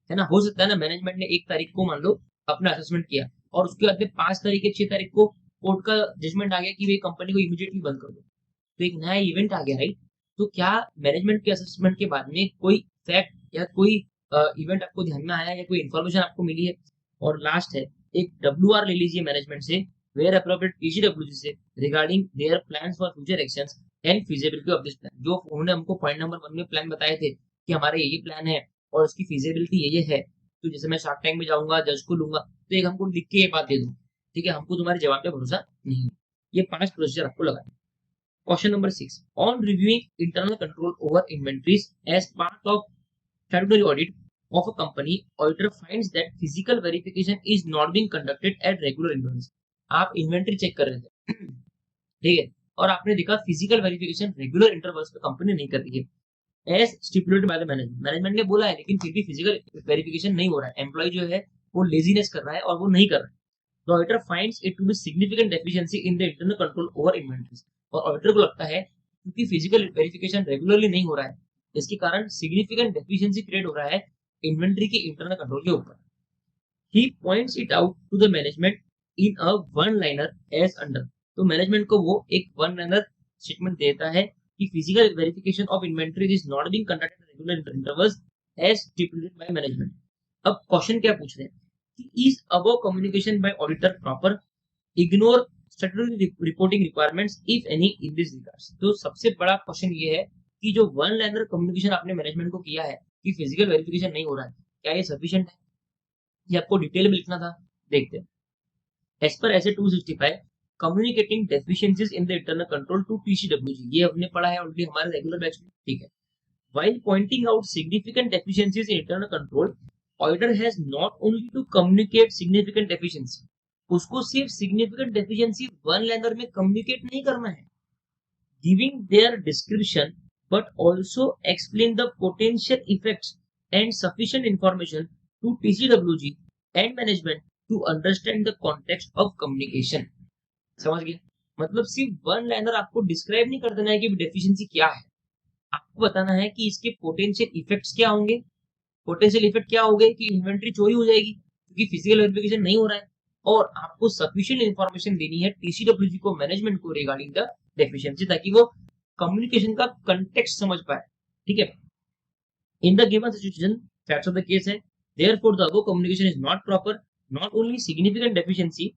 है ना। हो सकता है ना मैनेजमेंट ने 1 तारीख को मान लो अपना असेसमेंट किया और उसके बाद में 5 तारीख या 6 तारीख को कोर्ट का जजमेंट आ गया कि भाई कंपनी को इमीडिएटली बंद कर दो, तो एक नया इवेंट आ गया, राइट। तो क्या मैनेजमेंट के असेसमेंट के बाद में कोई फैक्ट या कोई इवेंट आपको ध्यान में आया या कोई इन्फॉर्मेशन आपको मिली है। और लास्ट है, एक WR ले लीजिए मैनेजमेंट से वेयर अप्रोप्रिएट PGWC से regarding their plans for future actions and feasibility of this plan, जो उन्होंने हमको पॉइंट नंबर 1 में प्लान बताए थे कि हमारे ये प्लान है और उसकी फीजिबिलिटी ये है। तो जैसे मैं शार्क टैंक में जाऊंगा जज को लूंगा तो एक हमको लिख के ये बात दे दो, ठीक है, हमको तुम्हारे जवाब पे भरोसा नहीं है। ये 5 प्रोसीजर आपको लगाना है। Question number 6, on reviewing internal control over inventories as part of statutory audit of a company, auditor finds that physical verification is not being conducted at regular intervals। आप इन्वेंटरी चेक कर रहे थे, ठीक है, और आपने देखा फिजिकल वेरिफिकेशन रेगुलर इंटरवल्स पे कंपनी नहीं कर रही है as stipulated by the management, management ने बोला है लेकिन फिर भी फिजिकल वेरिफिकेशन नहीं हो रहा है, एम्प्लॉय जो है वो लेजीनेस कर रहा है और वो नहीं कर रहा है। तो auditor finds it to be significant deficiency in the internal control over inventories, और ऑडिटर को लगता है क्योंकि फिजिकल वेरिफिकेशन रेगुलरली नहीं हो रहा है इसके कारण सिग्निफिकेंट डेफिशिएंसी क्रिएट हो रहा है इन्वेंटरी के इंटरनल कंट्रोल के ऊपर। He points it out to the management in a one liner as under, तो मैनेजमेंट को वो एक वन लाइनर स्टेटमेंट देता है कि physical verification of inventory is not being conducted at regular intervals as stipulated by management. अब question क्या पूछ रहे हैं कि is above communication by auditor proper, ignore statutory reporting requirements if any in this regards. तो सबसे बड़ा question ये है कि जो वन लाइनर कम्युनिकेशन आपने मैनेजमेंट को किया है कि फिजिकल वेरिफिकेशन नहीं हो रहा है, क्या ये सफिशिएंट है, ये आपको डिटेल में लिखना था, देखते हैं। As per SA 265 communicating deficiencies in the internal control to TCWG, ये हमने पढ़ा है ऑलरेडी हमारे रेगुलर बैच में, ठीक है। While pointing out significant deficiencies in internal control, auditor has not only to communicate significant deficiency, उसको सिर्फ significant deficiency one liner में communicate नहीं करना है, giving their description, but also explain the potential effects and sufficient information to TCWG and management to understand the context of communication. समझ गए? मतलब सिर्फ वन लाइनर आपको डिस्क्राइब नहीं कर देना है कि डेफिशिएंसी क्या है, आपको बताना है कि इसके पोटेंशियल इफेक्ट्स क्या होंगे। पोटेंशियल इफेक्ट क्या होंगे कि इन्वेंट्री चोरी हो जाएगी क्योंकि फिजिकल वेरिफिकेशन नहीं हो रहा है, और आपको सफिशिएंट इंफॉर्मेशन देनी है टीसीडब्ल्यूजी को, मैनेजमेंट को, रिगार्डिंग द डेफिशिएंसी, ताकि वो कम्युनिकेशन का कंटेक्स्ट समझ पाए, ठीक है। In the given situation facts of the case है, therefore the above communication is not proper, not only significant deficiency,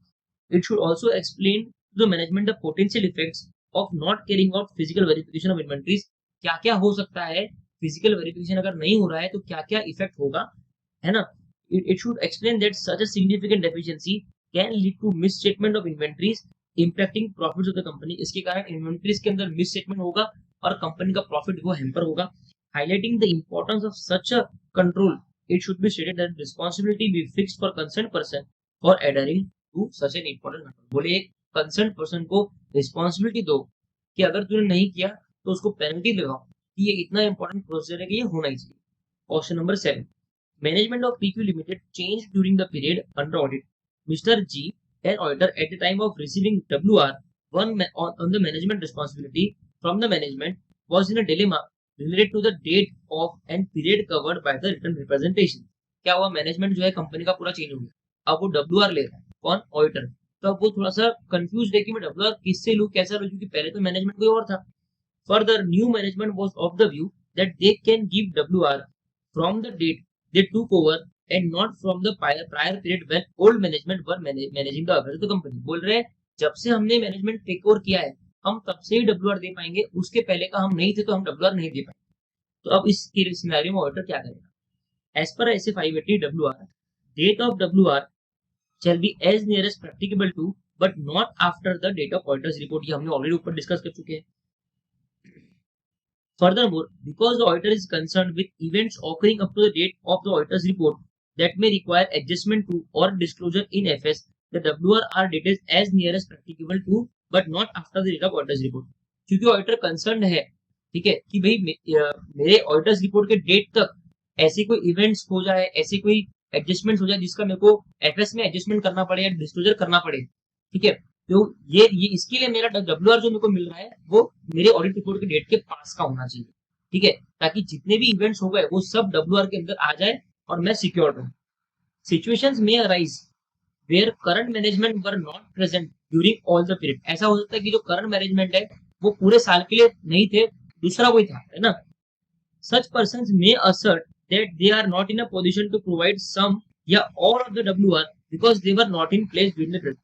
it should also explain to the management the potential effects of not carrying out physical verification of inventories, क्या क्या हो सकता है, physical verification अगर नहीं हो रहा है तो क्या क्या इफेक्ट होगा, है ना। It should explain that such a significant deficiency can lead to misstatement of inventories impacting profits of the company, इसके कारण इन्वेंटरीज के अंदर मिसस्टेटमेंट होगा और कंपनी का प्रॉफिट वो हैम्पर होगा। Highlighting the importance of such a control, it should be stated that responsibility be fixed for concern person for adhering to such an important control. बोले एक कंसर्न पर्सन को responsibility दो कि अगर तूने नहीं किया तो उसको पेनल्टी लगाओ, कि ये इतना इंपॉर्टेंट प्रोसीजर है कि ये होना ही चाहिए। Question number 7, management of PQ limited change during the period under audit, mister G an auditor at the time of receiving WR one on the management responsibility from the management was in a dilemma related to the date of end period covered by the written representation. क्या हुआ, management जो है company का पूरा change हो गया, अब वो WR ले रहा है, कौन, ऑडिटर। तो अब वो थोड़ा सा कंफ्यूज है कि मैं WR किससे लूं, कैसा लूं, क्योंकि पहले तो मैनेजमेंट कोई और था। Further, new management was of the view that they can give WR from the date they took over and not from the prior period when old management were managing the affairs of the company। बोल रहे हैं जब से हमने management take over किया है हम तब से ही WR दे पाएंगे, उसके पहले का हम नहीं थे तो हम WR नहीं दे पाएंगे। तो अब इस सिनेरियो में ऑडिटर क्या करेगा, as per SA 580 WR, date of WR shall be as near as practicable to but not after the date of auditor's report, ये हमने ऑलरेडी ऊपर डिस्कस कर चुके हैं। Furthermore, because the auditor is concerned with events occurring up to the date of the auditor's report that may require adjustment to or disclosure in FS, the WR are dated as near as practicable to but not after the date of auditor's report। क्योंकि auditor concern है, ठीक है, कि भाई मेरे auditors report के date तक ऐसे कोई इवेंट्स हो जाए, ऐसे कोई एडजस्टमेंट हो जाए जिसका मेरे को एफएस में एडजस्टमेंट करना पड़े या डिस्क्लोजर करना पड़े, ठीक है। तो ये इसके लिए मेरा WR जो मेरे को मिल रहा है वो मेरे ऑडिट रिपोर्ट के डेट के पास का होना चाहिए, ठीक है, ताकि जितने भी इवेंट्स हो गए वो सब WR के अंदर आ जाए और मैं सिक्योर रहूं। सिचुएशंस में arise where current management were not present during all the period, ऐसा हो सकता है कि जो करंट मैनेजमेंट है वो पूरे साल के लिए नहीं थे, दूसरा कोई था, है ना। Such persons may assert that they are not in a position to provide some या all of the WR because they were not in place during the period.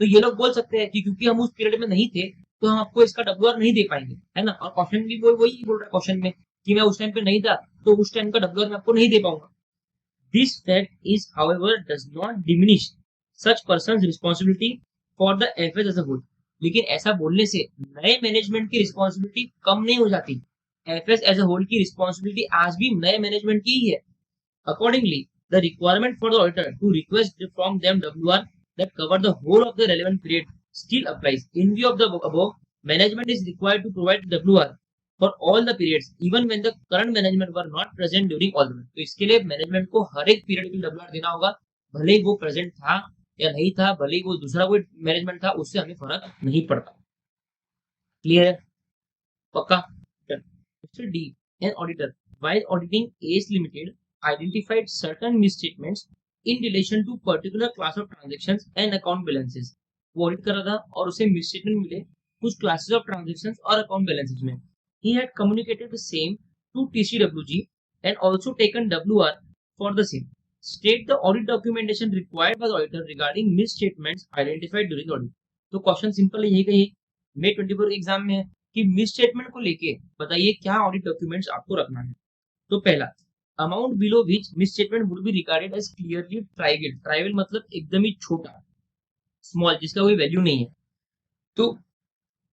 तो ये लोग बोल सकते हैं कि क्योंकि हम उस पीरियड में नहीं थे तो हम आपको इसका WR नहीं दे पाएंगे, है ना। और क्वेश्चन भी वही बोल रहा है क्वेश्चन में कि मैं उस टाइम पे नहीं था तो उस टाइम का WR मैं आपको नहीं दे पाऊंगा। This fact is however does not diminish such persons responsibility for the FS as a whole, लेकिन ऐसा बोलने से नए मैनेजमेंट की रिस्पांसिबिलिटी कम नहीं हो जाती, एफएस एज अ होल की रिस्पांसिबिलिटी आज भी नए मैनेजमेंट की ही है। Accordingly, the requirement for the auditor to request from them WR that cover the whole of the relevant period still applies. In view of the above, management is required to provide WR for all the periods, even when the current management were not present during all the period. तो इसके लिए management को हर एक period के लिए WR देना होगा, भले ही वो प्रेजेंट था या नहीं था, भले ही वो दूसरा कोई मैनेजमेंट था, उससे हमें फर्क नहीं पड़ता। क्लियर है, पक्का। Mister D, an auditor, while auditing ACE Limited, identified certain misstatements in relation to particular class of transactions and account balances। वो ऑडिट कर रहा था और उसे मिसस्टेटमेंट मिले कुछ क्लासेस ऑफ ट्रांजैक्शंस और अकाउंट बैलेंसेस में। He had communicated the same to TCWG and also taken WR for the same. State the audit documentation required by the auditor regarding misstatements identified during the audit। तो question simple यही कही May 24 के exam में है कि misstatement को लेके बताइए क्या ऑडिट डॉक्यूमेंट्स आपको रखना है। तो पहला, amount below which misstatement would be regarded as clearly trivial. Trivial मतलब एकदम ही छोटा, स्मॉल, जिसका कोई वैल्यू नहीं है। तो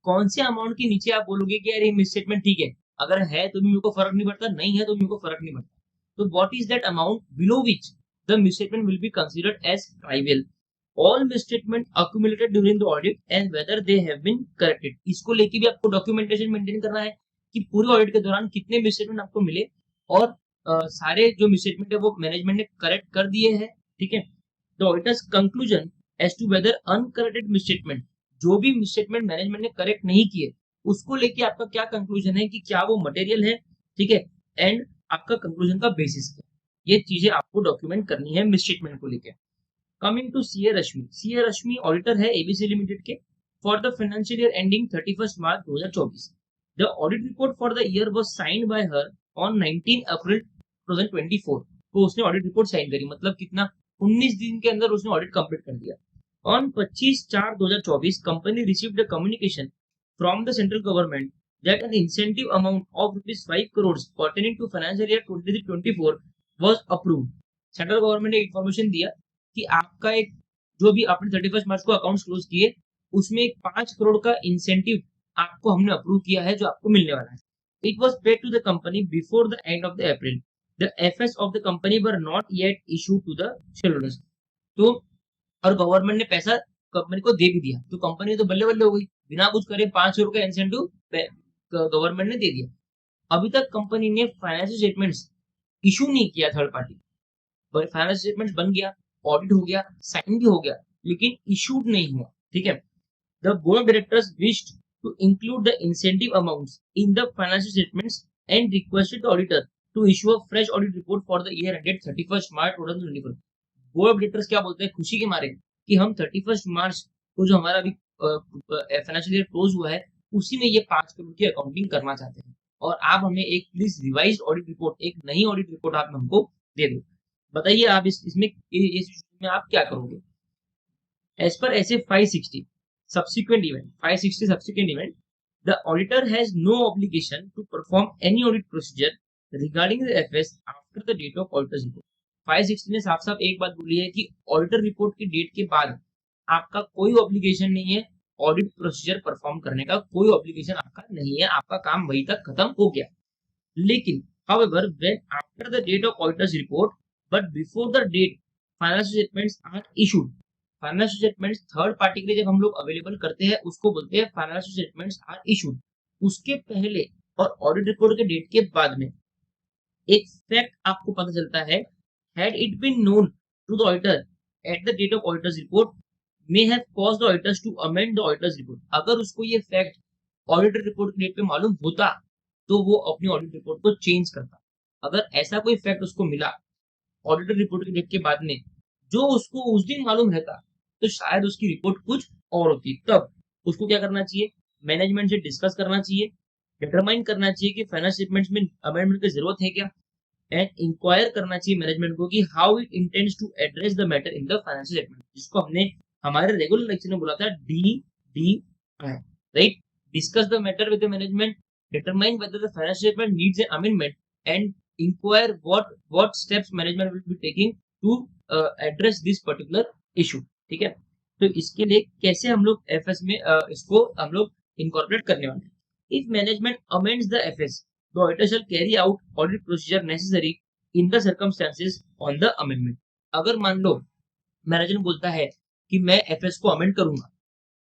कौन से अमाउंट के नीचे आप बोलोगे कि यार ये मिसस्टेटमेंट ठीक है, अगर है तो भी मेरे को फर्क नहीं पड़ता, नहीं है तो मेरे को फर्क नहीं पड़ता। तो what is that amount below which the misstatement will be considered as trivial. All misstatement accumulated during the audit and whether they have been corrected. इसको लेके भी आपको डॉक्यूमेंटेशन मेंटेन करना है कि पूरे ऑडिट के दौरान कितने मिसस्टेटमेंट आपको मिले और सारे जो मिसस्टेटमेंट है वो मैनेजमेंट ने करेक्ट कर दिए हैं, ठीक है। The auditor's conclusion as to whether uncorrected misstatement, जो भी मिसस्टेटमेंट मैनेजमेंट ने करेक्ट नहीं किए उसको लेके आपका क्या कंक्लूजन है कि क्या वो मटेरियल है, ठीक है, एंड आपका कंक्लूजन का बेसिस क्या, ये चीजें आपको डॉक्यूमेंट करनी है मिसस्टेटमेंट को लेके। Coming to CA Rashmi, CA Rashmi auditor है एबीसी लिमिटेड के for the financial year ending 31 March 2024। The audit report for the year was signed by her on 19 April 2024। तो उसने ऑडिट रिपोर्ट साइन करी, मतलब कितना, 19 दिन के अंदर उसने ऑडिट कंप्लीट कर दिया। On 25/4/2024, company received a communication from the central government that an incentive amount of ₹5 crores pertaining to financial year 23-24 was approved. Central government ने इंफॉर्मेशन दिया कि आपका एक जो भी आपने 31 मार्च को अकाउंट्स क्लोज किए उसमें एक 5 करोड़ का इंसेंटिव आपको हमने अप्रूव किया है जो आपको मिलने वाला है। It was paid to the company before the end of the April. The FS of the company were not yet issue to the shareholders. तो और गवर्नमेंट ने पैसा कंपनी को दे भी दिया, तो कंपनी तो बल्ले बल्ले हो गई, बिना कुछ करे 5 करोड़ का इंसेंटिव गवर्नमेंट ने दे दिया। अभी तक कंपनी ने फाइनेंशियल स्टेटमेंट्स इशू नहीं किया थर्ड पार्टी, फाइनेंशियल स्टेटमेंट्स बन गया, ऑडिट हो गया, साइन भी हो गया, लेकिन इशूड नहीं हुआ, ठीक है। The board of directors wished to include the incentive amounts in the financial statements and requested the auditor to issue a fresh audit report for the year ended 31 March 2024। Board of directors क्या बोलते हैं खुशी के मारे कि हम 31 मार्च को जो हमारा अभी फाइनेंशियल ईयर क्लोज हुआ है उसी में ये 5 करोड़ की अकाउंटिंग करना चाहते हैं और आप हमें एक प्लीज रिवाइज्ड ऑडिट रिपोर्ट, एक नई ऑडिट रिपोर्ट आप हमको दे दो। बताइए आप इसमें आप क्या करोगे। As per S 560 subsequent event 560 subsequent event, the auditor has no obligation to perform any audit procedure regarding the FS after the date of auditor's report। 560 ने साफ साफ एक बात बोली है कि ऑडिटर रिपोर्ट की डेट के बाद आपका कोई ऑब्लिगेशन नहीं है ऑडिट प्रोसीजर परफॉर्म करने का, कोई ऑब्लिगेशन आपका नहीं है, आपका काम वही तक खत्म हो गया। लेकिन however when after the date of auditor's report but before the date financial statements are issued, financial statements third party के लिए जब हम लोग अवेलेबल करते हैं उसको बोलते हैं फाइनेंशियल स्टेटमेंट्स आर इशूड। उसके पहले और ऑडिट रिपोर्ट के डेट के बाद में एक फैक्ट आपको पता चलता है, had it been known to the auditor at the date of auditor's report may have caused the auditors to amend the auditor's report। अगर उसको ये फैक्ट ऑडिटर रिपोर्ट के डेट पे मालूम होता तो वो अपनी ऑडिट रिपोर्ट को चेंज करता। अगर ऐसा कोई फैक्ट उसको मिला ऑडिटर रिपोर्ट के डेट के बाद में जो उसको उस दिन मालूम रहता तो शायद उसकी रिपोर्ट कुछ और होती। तब उसको क्या करना चाहिए, मैनेजमेंट से डिस्कस करना चाहिए, डिटरमाइन करना चाहिए कि फाइनेंशियल स्टेटमेंट्स में अमेंडमेंट की जरूरत है क्या, एंड इंक्वायर करना चाहिए मैनेजमेंट को कि how it intends to address the matter in the financial statement, जिसको हमने हमारे रेगुलर लेक्चर में बोला था DDI, right. Discuss the matter with the management, determine whether the financial statement needs an amendment and inquire what steps management will be taking to address this particular issue, ठीक है। तो इसके लिए कैसे हम लोग एफएस में इसको हम लोग इनकॉर्पोरेट करने वाले हैं। If management amends the FS the auditor shell carry out audit procedure necessary in the circumstances on the amendment. अगर मान लो मैनेजर बोलता है कि मैं एफएस को अमेंड करूंगा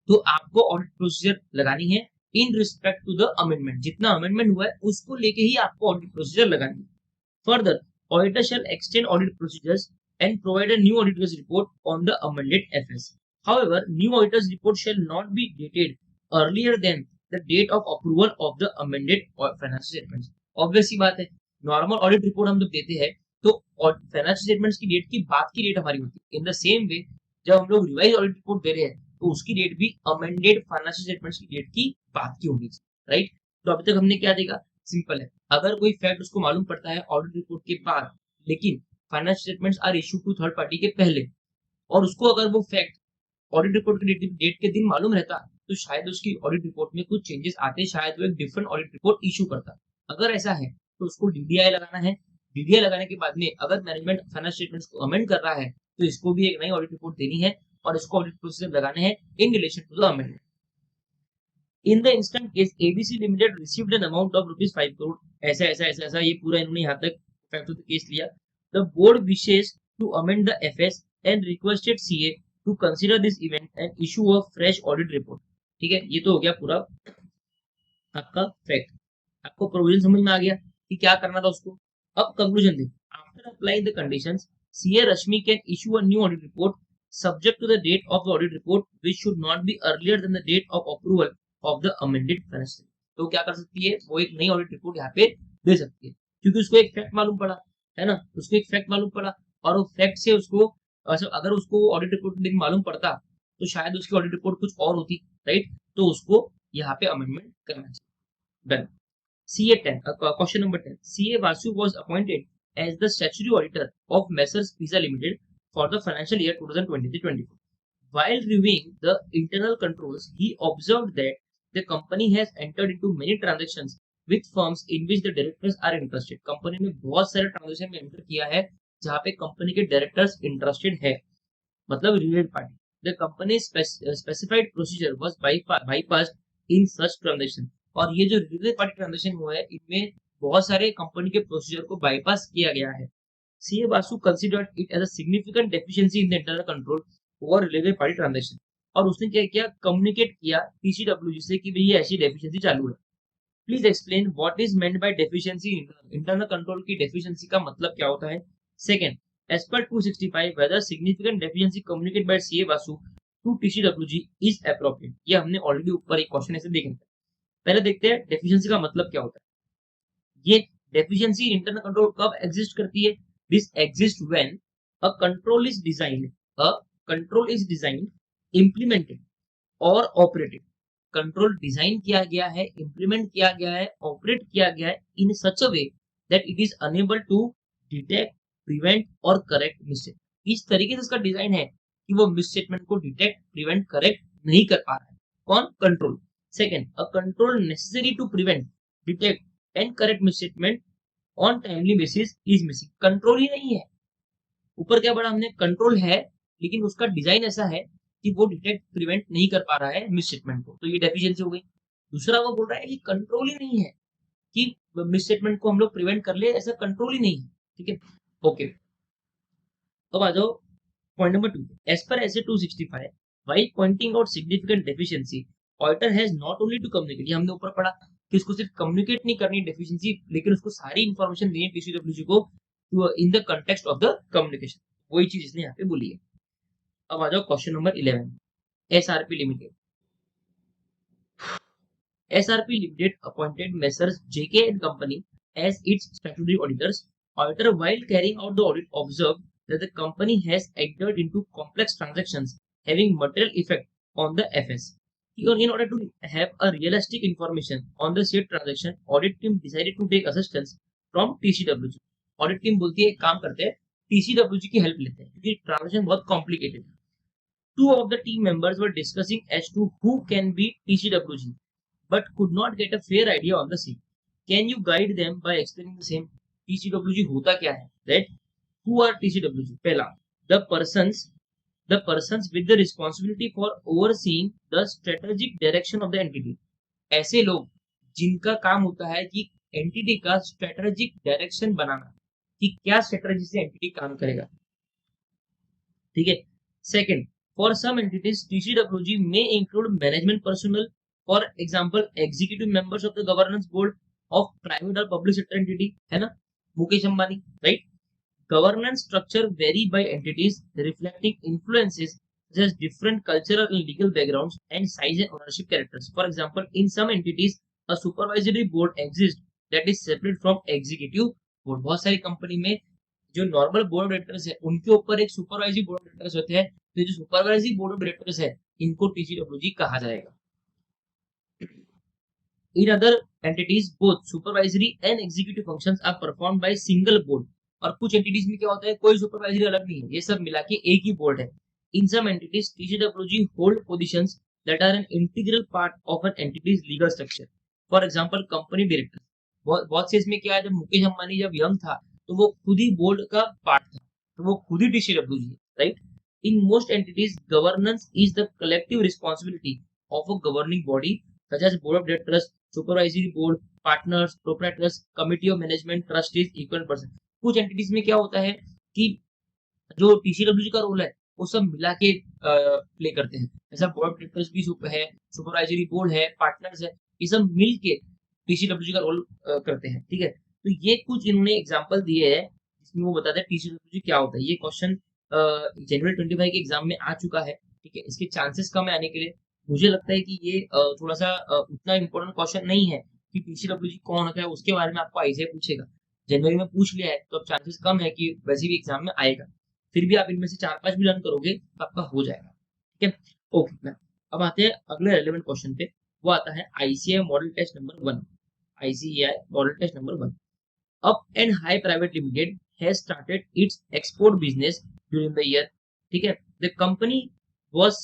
तो आपको ऑडिट प्रोसीजर लगानी है in respect to the amendment, जितना अमेंडमेंट हुआ है उसको लेके ही आपको ऑडिट प्रोसीजर लगानी है। Further auditor shall extend audit procedures and provide a new auditor's report on the amended FS. However, new auditor's report shall not be dated earlier than the date of approval of the amended financial statements. Obvious सी बात है, normal audit report हम जब देते हैं तो financial statements की date की बाद की डेट हमारी होती है। इन द सेम वे जब हम लोग रिवाइज ऑडिट रिपोर्ट दे रहे हैं तो उसकी डेट भी अमेंडेड फाइनेंशियल स्टेटमेंट्स की डेट की बाद की होगी, राइट। तो अभी तक हमने क्या देखा, सिंपल है, अगर कोई फैक्ट उसको मालूम पड़ता है ऑडिट रिपोर्ट के बाद लेकिन financial statements are issue to third party के पहले और उसको अगर वो फैक्ट ऑडिट रिपोर्ट के डेट के दिन मालूम रहता तो शायद उसकी ऑडिट रिपोर्ट में कुछ चेंजेस आते, शायद वो एक डिफरेंट ऑडिट रिपोर्ट इशू करता। अगर ऐसा है तो उसको DDI लगाना है, डीडीए लगाने के बाद में अगर मैनेजमेंट फाइनेंस स्टेटमेंट्स को अमेंड कर रहा है तो इसको भी एक नई ऑडिट रिपोर्ट देनी है और इसको ऑडिट प्रोसीजर लगाने हैं in relation to the amendment. In the instant case ABC limited received an amount of ₹5 crore, ऐसा ये पूरा इन्होंने यहाँ तक फैक्ट ऑफ द केस लिया। The board wishes to amend the FS and requested CA to consider this event and issue a fresh audit report. ठीक है, ये तो हो गया पूरा आपका फैक्ट। आपको प्रोविजन समझ में आ गया कि क्या करना था उसको। अब कंक्लूजन देखो, after applying the conditions CA Rashmi can issue a new audit report subject to the date of the audit report which should not be earlier than the date of approval of the amended financial। तो क्या कर सकती है वो, एक नई audit report यहाँ पे दे सकती है क्योंकि उसको एक फैक्ट मालूम पड़ा है ना, उसको एक फैक्ट मालूम पड़ा और वो फैक्ट से उसको अगर उसको ऑडिट रिपोर्ट दिन मालूम पड़ता तो शायद उसकी ऑडिट रिपोर्ट कुछ और होती, राइट। तो उसको यहाँ पे अमेंडमेंट करना चाहिए। Done. CA10 question number 10, CA Vasu was appointed as the statutory auditor of Messrs Pizza Limited for the financial year 2023-24. While reviewing the internal controls, he observed that the company has entered into many transactions with firms in which the directors are interested. Company ने बहुत सारे transaction में enter किया है जहाँ पे company के directors interested है, मतलब related party. The company's specified procedure was bypassed in such transaction। और ये जो रिलेटेड पार्टी ट्रांजेक्शन हुआ है इनमें बहुत सारे कंपनी के प्रोसीजर को बाईपास किया गया है। CA Basu considered it as a significant deficiency in the internal control over related party transaction। और उसने क्या किया, कम्युनिकेट किया TCWG से कि भाई ये ऐसी डेफिशिएंसी चालू है। Please explain what is meant by deficiency internal control की डेफिशिएंसी का मतलब क्या होता है। Second, as per 265 whether significant deficiency communicated by CA Basu to TCWG is appropriate। ये हमने ऑलरेडी ऊपर एक क्वेश्चन ऐसे देखा था। पहले देखते हैं डेफिशिएंसी का मतलब क्या होता है। ये डेफिशिएंसी इंटरनल कंट्रोल कब एग्जिस्ट करती है। This exists when a control is designed, implemented or operated। Control design किया गया है, इंप्लीमेंट किया गया है, ऑपरेट किया गया है in such a way that it is unable to detect, prevent or correct mistake. इस तरीके से उसका डिजाइन है कि वो मिसस्टेटमेंट को डिटेक्ट, प्रिवेंट, करेक्ट नहीं कर पा रहा है। कौन, control. Second, a control necessary to prevent, detect and correct misstatement on timely basis is missing. Control ही नहीं है, ऊपर क्या बड़ा हमने, कंट्रोल है लेकिन उसका डिजाइन ऐसा है कि वो डिटेक्ट, प्रिवेंट नहीं कर पा रहा है मिसस्टेटमेंट को, तो ये डेफिशिएंसी हो गई। दूसरा वो बोल रहा है कि कंट्रोल ही नहीं है कि मिसस्टेटमेंट को हम लोग प्रिवेंट कर ले, ऐसा कंट्रोल ही नहीं है। ठीक है, ओके। अब आ जाओ point number 2। As per S 265 while pointing out significant deficiency auditor has not only to communicate, ये हमने ऊपर पढ़ा कि उसको सिर्फ कम्युनिकेट नहीं करनी डेफिशिएंसी, लेकिन उसको सारी इंफॉर्मेशन देनी है टीसीडब्ल्यूजी को in the context of the communication. वही चीज इसने यहाँ पे बोली है। अब आ जाओ question number 11, SRP limited. SRP limited appointed messrs JK and company as its statutory auditors. Auditor, while carrying out the audit, observed that the company has entered into complex transactions having material effect on the FS. In order to have a realistic information on the said transaction, audit team decided to take assistance from TCWG. Audit team बोलती है एक काम करते हैं, TCWG की help लेते हैं क्योंकि ट्रांजेक्शन बहुत कॉम्प्लिकेटेड है। Two of the team members were discussing as to who can be TCWG, but could not get a fair idea on the same. Can you guide them by explaining the same? TCWG होता क्या है? That who are TCWG? पहला, the persons with the responsibility for overseeing the strategic direction of the entity. ऐसे लोग जिनका काम होता है कि एंटिटी का स्ट्रेटेजिक डायरेक्शन बनाना, कि क्या स्ट्रेटेजी से एंटिटी काम करेगा। ठीक है। Second, for some entities TCWG may include management personnel, for example executive members of the governance board of private or public sector entity, है ना, Mukesh Ambani, right? Governance structure vary by entities reflecting influences such as different cultural and legal backgrounds and size and ownership characters. For example, in some entities a supervisory board exists that is separate from executive board. बहुत सारी company में जो normal board of directors है उनके ऊपर एक supervisory board of directors होते हैं, तो जो सुपरवाइजरी बोर्ड ऑफ डायरेक्टर्स है इनको टीसीडब्ल्यूजी कहा जाएगा। In other entities both supervisory and executive functions are performed by single board। और कुछ एंटिटीज में क्या होता है, कोई सुपरवाइजरी अलग नहीं है, ये सब मिला के एक ही बोर्ड है। In some entities TCWG hold positions that are an integral part of an entity's legal structure. For example company director। बहुत से इसमें क्या है, जब मुकेश अंबानी जब यंग था तो वो खुद ही बोर्ड का पार्ट था, तो वो खुद ही TCWG है, right? In most entities governance is the collective responsibility of a governing body such as board of directors, supervisory board, partners, proprietors, committee of management, trustees, equal person. कुछ entities में क्या होता है कि जो TCWG का role है वो सब मिला के प्ले करते हैं। ऐसा बोर्ड ऑफ डायरेक्टर्स भी है, सुपरवाइजरी बोर्ड है, पार्टनर्स है, ये सब मिल के TCWG का रोल करते हैं, ठीक है? तो ये कुछ इन्होंने एग्जांपल दिए हैं जिसमें वो बताते हैं TCWG क्या होता है। ये क्वेश्चन जनवरी 25 के एग्जाम में आ चुका है, ठीक है? इसके चांसेस कम है आने के लिए। मुझे लगता है कि ये थोड़ा सा उतना इम्पोर्टेंट क्वेश्चन नहीं है कि TCWG कौन होता है उसके बारे में आपको आईसीए पूछेगा। जनवरी में पूछ लिया है तो अब चांसेस कम है कि वैसे भी एग्जाम में आएगा। फिर भी आप इनमें से 4-5 भी लर्न करोगे तो आपका हो जाएगा, ठीक है? ओके मैम, अब आते हैं अगले रेलेवेंट क्वेश्चन पे। वो आता है ICI model test number 1। ICI model test number 1। Up and High Private Limited has started its export business during the year. ठीक है? The company was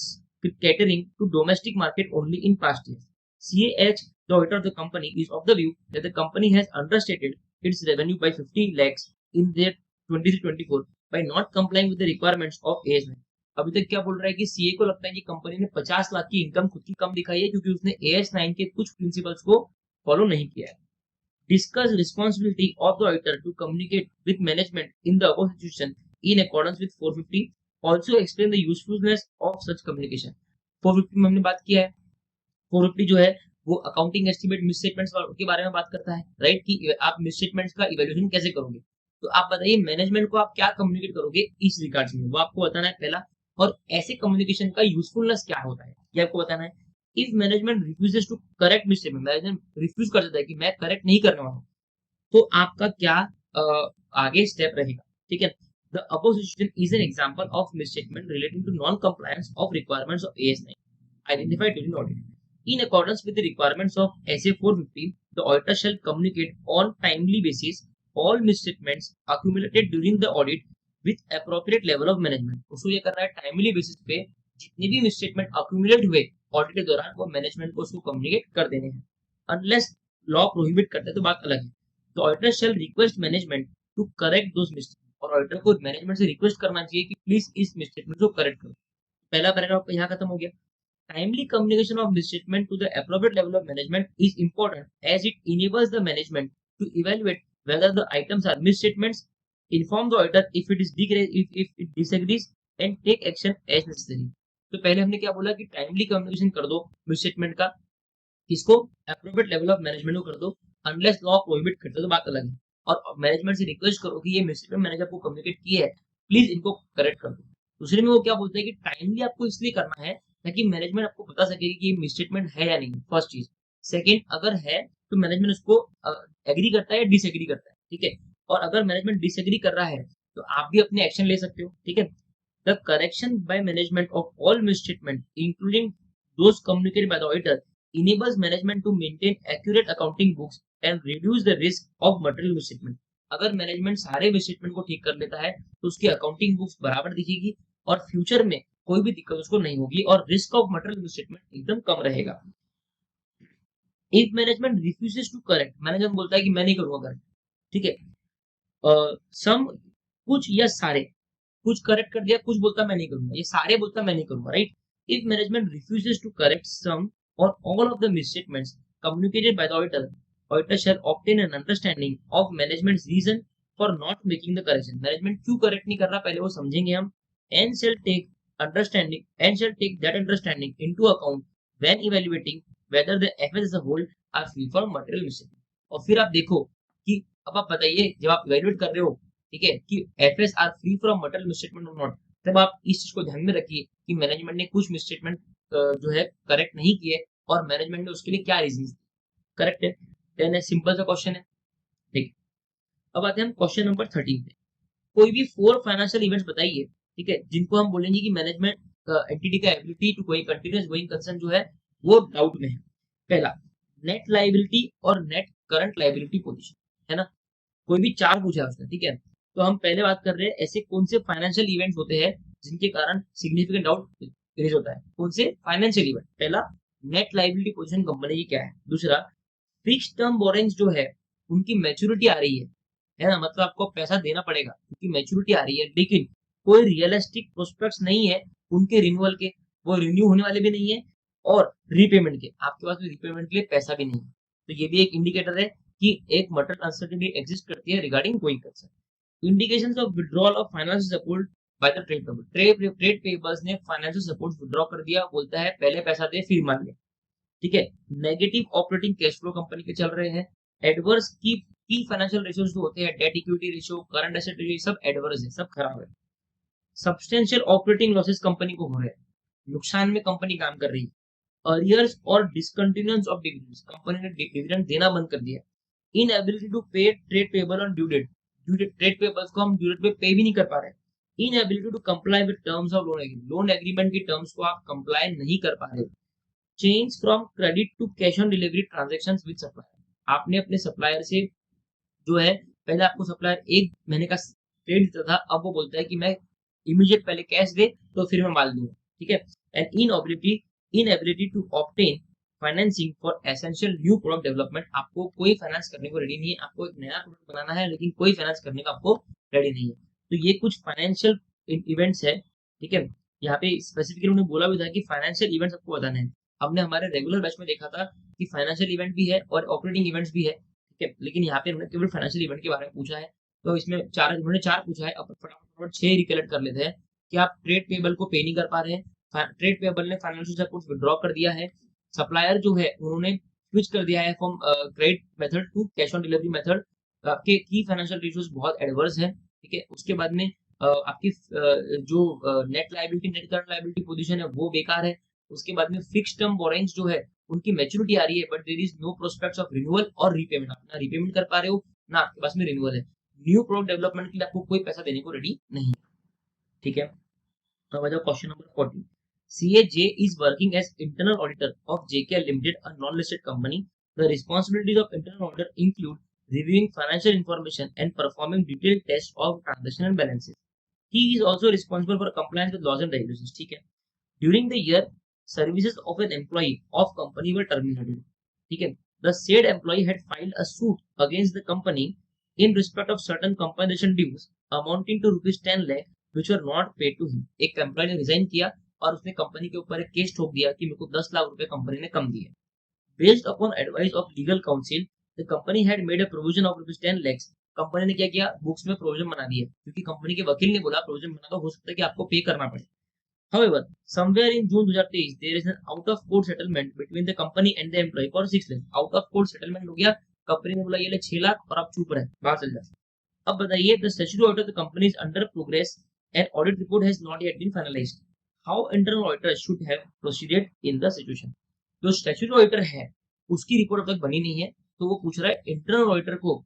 catering to domestic market only in past years. CAH, the auditor of the company, is of the view that the company has understated its revenue by 50 lakhs in their 23-24 by not complying with the requirements of AS9. अभी तक क्या बोल रहा है कि CA को लगता है कि कंपनी ने 50 लाख की इनकम खुद की कम दिखाई है क्योंकि उसने AS9 के कुछ प्रिंसिपल्स को फॉलो नहीं किया है। Discuss responsibility of the auditor to communicate with management in the above situation in accordance with 450. Also explain the usefulness of such communication. 450 में हमने बात किया है। 450 जो है वो अकाउंटिंग एस्टिमेट मिसस्टेटमेंट्स के बारे में बात करता है, राइट? कि आप मिसस्टेटमेंट्स का इवैल्यूएशन कैसे करोगे। तो आप बताइए मैनेजमेंट को आप क्या कम्युनिकेट करोगे इस रिगार्ड्स में, वो आपको बताना है पहला। और ऐसे कम्युनिकेशन का यूजफुलनेस क्या होता है ये आपको बताना है। If management refuses to correct misstatement, management refuse कर देता है कि मैं करेक्ट नहीं करने वाला हूँ, तो आपका क्या आगे स्टेप रहेगा, ठीक है? The above situation is an example of misstatement relating to non-compliance of requirements of AS9 identified during the audit. In accordance with the requirements of SA 450, the auditor shall communicate on timely basis all misstatements accumulated during the audit with appropriate level of management. उसको ये करना है timely basis पे जितने भी misstatement accumulate हुए audit के दौरान वो मैनेजमेंट को उसको कम्युनिकेट कर देने हैं। अनलेस लॉ प्रोहिबिट करते हैं तो बात अलग है। तो auditor shall request management to correct those mistake, और ऑडिटर को मैनेजमेंट से रिक्वेस्ट करना चाहिए कि प्लीज इस मिस्टेटमेंट को करेक्ट करो। पहला पैराग्राफ यहाँ खत्म हो गया। Timely communication of misstatement to the appropriate level of management is important as it enables the management to evaluate whether the items are misstatements, inform the auditor if it disagrees, and take action as necessary. तो पहले हमने क्या बोला कि timely communication कर दो misstatement का, किसको? एप्रोप्रिएट लेवल ऑफ मैनेजमेंट को कर दो। अनलेस लॉ प्रोहिबिट करते तो बात अलग है। और मैनेजमेंट से रिक्वेस्ट करो कि ये मिसस्टेटमेंट मैंने आपको कम्युनिकेट किया है, प्लीज इनको करेक्ट कर दो। दूसरे में वो क्या बोलते हैं कि टाइमली आपको इसलिए करना है ताकि मैनेजमेंट आपको बता सके कि ये मिसस्टेटमेंट है या नहीं, फर्स्ट चीज। सेकंड, अगर है तो मैनेजमेंट उसको एग्री करता है या डिसएग्री करता है, ठीक है? और अगर मैनेजमेंट डिसएग्री कर रहा है तो आप भी अपने एक्शन ले सकते हो, ठीक है? The correction by management of all misstatement including those communicated bye the auditor enables management to maintain accurate accounting books and reduce the risk of material misstatement. अगर मैनेजमेंट सारे मिसस्टेटमेंट को ठीक कर लेता है तो उसकी अकाउंटिंग बुक्स बराबर दिखेगी और फ्यूचर में कोई भी दिक्कत उसको नहीं होगी और रिस्क ऑफ मटेरियल मिसस्टेटमेंट एकदम कम रहेगा। If management refuses to correct, manager बोलता है कि मैं नहीं करूंगा करेक्ट, ठीक है? सम, कुछ या सारे, कुछ करेक्ट कर दिया, कुछ बोलता मैं नहीं करूंगा, ये सारे बोलता मैं नहीं करूंगा, right? If management refuses to correct some or all of the misstatements communicated by the auditor, auditor shall obtain an understanding of management's reason for not making the correction. Management क्यों correct नहीं कर रहा पहले वो समझेंगे हम, and shall take that understanding into account when evaluating whether the FS as a whole are free from material mistake. और फिर आप देखो कि अब आप बताइए जब आप इवेल्युएट कर रहे हो, ठीक है, कि FS are free from material misstatement और नॉट, तब आप इस चीज को ध्यान में रखिए कि मैनेजमेंट ने कुछ मिसस्टेटमेंट जो है करेक्ट नहीं किए और मैनेजमेंट ने उसके लिए क्या रीजन करेक्ट है। देन सिंपल सा क्वेश्चन है, ठीक है? अब आते हैं हम क्वेश्चन नंबर 13 पे। कोई भी 4 फाइनेंशियल इवेंट्स बताइए, ठीक है, जिनको हम बोलेंगे कि मैनेजमेंट एंटिटी का ability to going continuous going concern जो है वो डाउट में है। पहला, नेट लायबिलिटी और नेट करंट लायबिलिटी पोजीशन, है ना? कोई भी 4 पूछा है उसने, ठीक है? तो हम पहले बात कर रहे हैं ऐसे कौन से फाइनेंशियल इवेंट्स होते हैं जिनके कारण सिग्निफिकेंट डाउट रेज होता है। कौन से फाइनेंशियल इवेंट? पहला, नेट लायबिलिटी पोजीशन कंपनी की क्या है। दूसरा, फिक्स्ड टर्म बोरिंग्स जो है उनकी मैच्योरिटी आ रही है, है ना, मतलब आपको पैसा देना पड़ेगा क्योंकि मैच्योरिटी आ रही है, लेकिन कोई रियलिस्टिक प्रोस्पेक्ट्स नहीं है उनके रिन्यूअल के, वो रिन्यू होने वाले भी नहीं है, और रीपेमेंट के आपके पास में रीपेमेंट के लिए पैसा भी नहीं है। तो ये भी एक इंडिकेटर है कि एक मटेरियल अनसर्टेनिटी एग्जिस्ट करती है regarding going concern. Indications of withdrawal of financial support by the trade payable, trade payables ने फाइनेंशियल सपोर्ट विड्रॉ कर दिया, बोलता है पहले पैसा दे फिर मान ले, ठीक है। Negative operating cash flow company के चल रहे हैं। एडवर्स की फाइनेंशियल रेशियोज जो होते हैं, debt equity ratio, current asset ratio, सब एडवर्स है, सब खराब है। सब्सटेंशियल ऑपरेटिंग लॉसेस कंपनी को हो रहे हैं, नुकसान में कंपनी काम कर रही है। अरियर्स और डिसकंटिन्यूएंस ऑफ डिविडेंड्स, कंपनी ने डिविडेंड देना बंद कर दिया। Inability to pay trade payable on due date, trade payables को हम ड्यू डेट पे पे भी नहीं कर पा रहे। Inability to comply with terms of loan agreement, loan agreement की टर्म्स को आप कंप्लाई नहीं कर पा रहे। Change from credit to cash on delivery transactions with supplier, आपने अपने सप्लायर से जो है, पहले आपको सप्लायर 1 महीने का क्रेडिट देता था, अब वो बोलता है कि मैं इमीडिएट पहले कैश दे तो फिर मैं माल दूंगा, ठीक है। And inability to obtain financing for essential new product development, आपको कोई फाइनेंस करने को रेडी नहीं है, आपको एक नया प्रोडक्ट बनाना है लेकिन कोई फाइनेंस करने का आपको रेडी नहीं है। तो ये कुछ फाइनेंशियल इवेंट्स है, ठीक है। यहाँ पे स्पेसिफिकली उन्होंने बोला भी था कि फाइनेंशियल इवेंट्स आपको बताना है। हमने हमारे रेगुलर बैच में देखा था कि फाइनेंशियल इवेंट भी है और ऑपरेटिंग इवेंट्स भी है, ठीक है, लेकिन यहाँ पे उन्होंने केवल फाइनेंशियल इवेंट के बारे में पूछा है। तो इसमें उन्होंने 4 पूछा है, अब फटाफट 6 रिकलेक्ट कर लेते हैं कि आप ट्रेड पेबल को पे नहीं कर पा रहे हैं, ट्रेड पेबल ने फाइनेंशियल सपोर्ट विड्रॉ कर दिया है, सप्लायर जो है उन्होंने स्विच कर दिया है from credit method to cash on delivery method, आपके की फाइनेंशियल रेशियोज बहुत एडवर्स है, ठीक है। उसके बाद में आपकी जो net liability, net current liability position है वो बेकार है। उसके बाद में फिक्स्ड टर्म बोरोइंग्स जो है उनकी मैच्योरिटी आ रही है, but there is no prospects of renewal और रीपेमेंट, आप ना रीपेमेंट कर पा रहे हो ना आपके पास में रिन्यूअल है। न्यू प्रोडक्ट डेवलपमेंट के लिए आपको कोई पैसा देने को रेडी नहीं है, ठीक है। तो आ जाओ question number 14। CAJ is working as internal auditor of JKL Limited, a non-listed company. The responsibilities of internal auditor include reviewing financial information and performing detailed tests of transaction and balances. He is also responsible for compliance with laws and regulations, ठीक है। During the year, services of an employee of company were terminated, ठीक है। The said employee had filed a suit against the company in respect of certain compensation dues amounting to ₹10 lakh which were not paid to him. एक employ ने resign किया और उसने company के ऊपर एक केस ठोक दिया कि मेरे को 10 लाख रुपए कंपनी ने कम दिए। Based upon advice of legal council, the company had made a provision of ₹10 lakhs। Company ने क्या किया, बुक्स में प्रोविजन बना दिया, क्योंकि कंपनी के वकील ने बोला प्रोविजन बना तो हो सकता है कि आपको पे करना पड़े। However, somewhere in June 2023, there is an out of court settlement between the company and the employee for 6 lakhs. Out of court settlement हो गया, कंपनी ने बोला ये ले 6 लाख और आप चुप रहे, बाहर चल जा। अब बताइए, the statutory audit of the company is under progress and audit report has not yet been finalized. How internal auditor should have proceeded in the situation? जो statutory auditor है उसकी रिपोर्ट अब तक बनी नहीं है, तो वो पूछ रहा है इंटरनल ऑडिटर को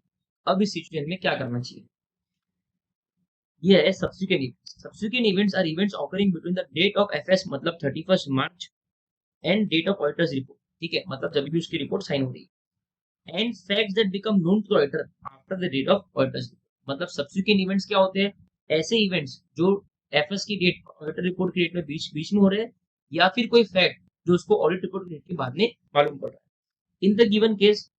अब इस सिचुएशन में क्या करना चाहिए। ये है subsequent events. Subsequent events are events occurring between the date of FS मतलब 31st March and date of auditor's report, ठीक है, मतलब जब भी उसकी रिपोर्ट साइन हो रही है। And facts that become known to the auditor after the date of auditor's report, मतलब subsequent events क्या होते हैं, ऐसे इवेंट्स जो FS की डेट, ऑडिटर रिपोर्ट की डेट में बीच में हो रहे हैं, या फिर कोई फैक्ट जो उसको ऑडिट रिपोर्ट की डेट के बाद में मालूम पड़ रहा है। इन द गिवन केस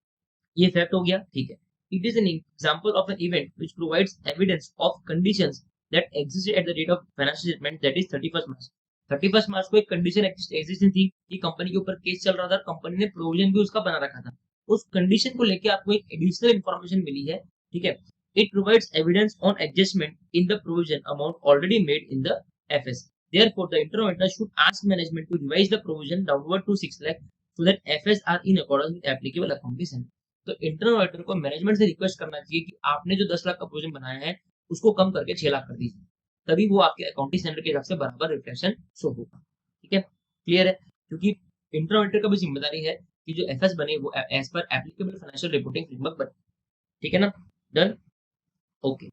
ये फैक्ट हो गया, ठीक है। It is an example of an event which provides evidence of conditions that existed at the date of financial statement, that is 31st March. 31st March को एक condition existing थी कि company के ऊपर केस चल रहा था, कंपनी ने प्रोविजन भी उसका बना रखा था, उस कंडीशन को लेके आपको एक एडिशनल इंफॉर्मेशन मिली है, ठीक है। It provides evidence on adjustment in the provision amount already made in the FS. Therefore, the internal auditor should ask management to revise the provision downward to 6 lakh so that FS are in accordance with applicable accounting standards. तो internal auditor को management से request करना चाहिए कि आपने जो 10 लाख का provision बनाया है उसको कम करके 6 लाख कर दीजिए, तभी वो आपके अकाउंटिंग स्टैंडर्ड के हिसाब से बराबर रिफ्लेक्शन शो होगा, ठीक है। क्लियर है, क्योंकि इंटरनल ऑडिटर का भी जिम्मेदारी है कि जो एफएस बने वो as per applicable financial reporting framework बने, ठीक है ना। Done, okay.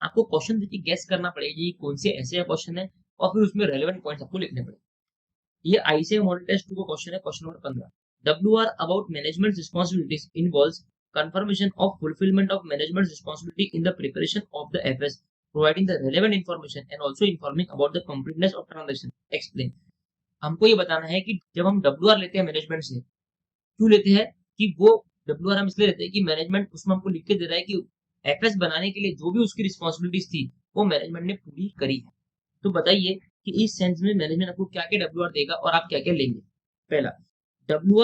आपको क्वेश्चन देखिए गैस करना पड़ेगा कौन से ऐसे क्वेश्चन है और फिर उसमें रेलेवेंट पॉइंट्स आपको लिखने पड़ेंगे। ये आईसीए मॉडल टेस्ट 2 का क्वेश्चन है, question number 15। WR about management responsibilities involves confirmation of fulfillment of management responsibility in the preparation of the FS, providing the relevant information and also informing about the completeness of transaction. Explain. हमको ये बताना है कि जब हम WR लेते हैं management से, क्यों लेते हैं, कि वो WR हम इसलिए लेते हैं कि मैनेजमेंट उसमें हमको लिख के दे रहा है कि एफएस बनाने के लिए जो भी उसकी रिस्पॉन्सिबिलिटीज थी वो मैनेजमेंट ने पूरी करी है। तो बताइए कि इस सेंस में मैनेजमेंट आपको क्या क्या डब्ल्यू देगा और आप क्या क्या लेंगे। पहला, W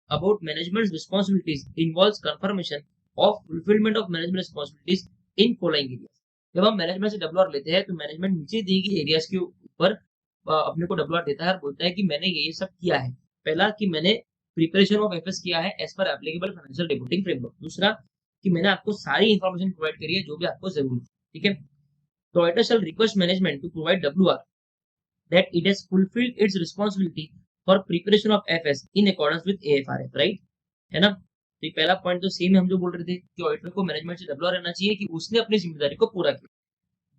about management responsibilities involves confirmation of fulfilment of management responsibilities in following areas. जब हम मैनेजमेंट से डब्ल्यू लेते हैं तो मैनेजमेंट नीचे दी गई एरियाज के ऊपर अपने को डब्ल्यू देता है और बोलता है कि मैंने ये सब किया है। पहला कि मैंने प्रिपरेशन ऑफ एफएस किया है as per applicable financial reporting framework. दूसरा कि मैंने आपको सारी इंफॉर्मेशन प्रोवाइड करी है जो भी आपको जरूरी है। ठीक है, तो auditor shall request management to provide WR that it has fulfilled its responsibility for preparation of FS in accordance with AFRF, right? है ना? तो ये पहला पॉइंट तो सेम है हम जो बोल रहे थे कि ऑडिटर को मैनेजमेंट से डब्ल्यूआर रहना चाहिए कि उसने अपनी जिम्मेदारी को पूरा किया।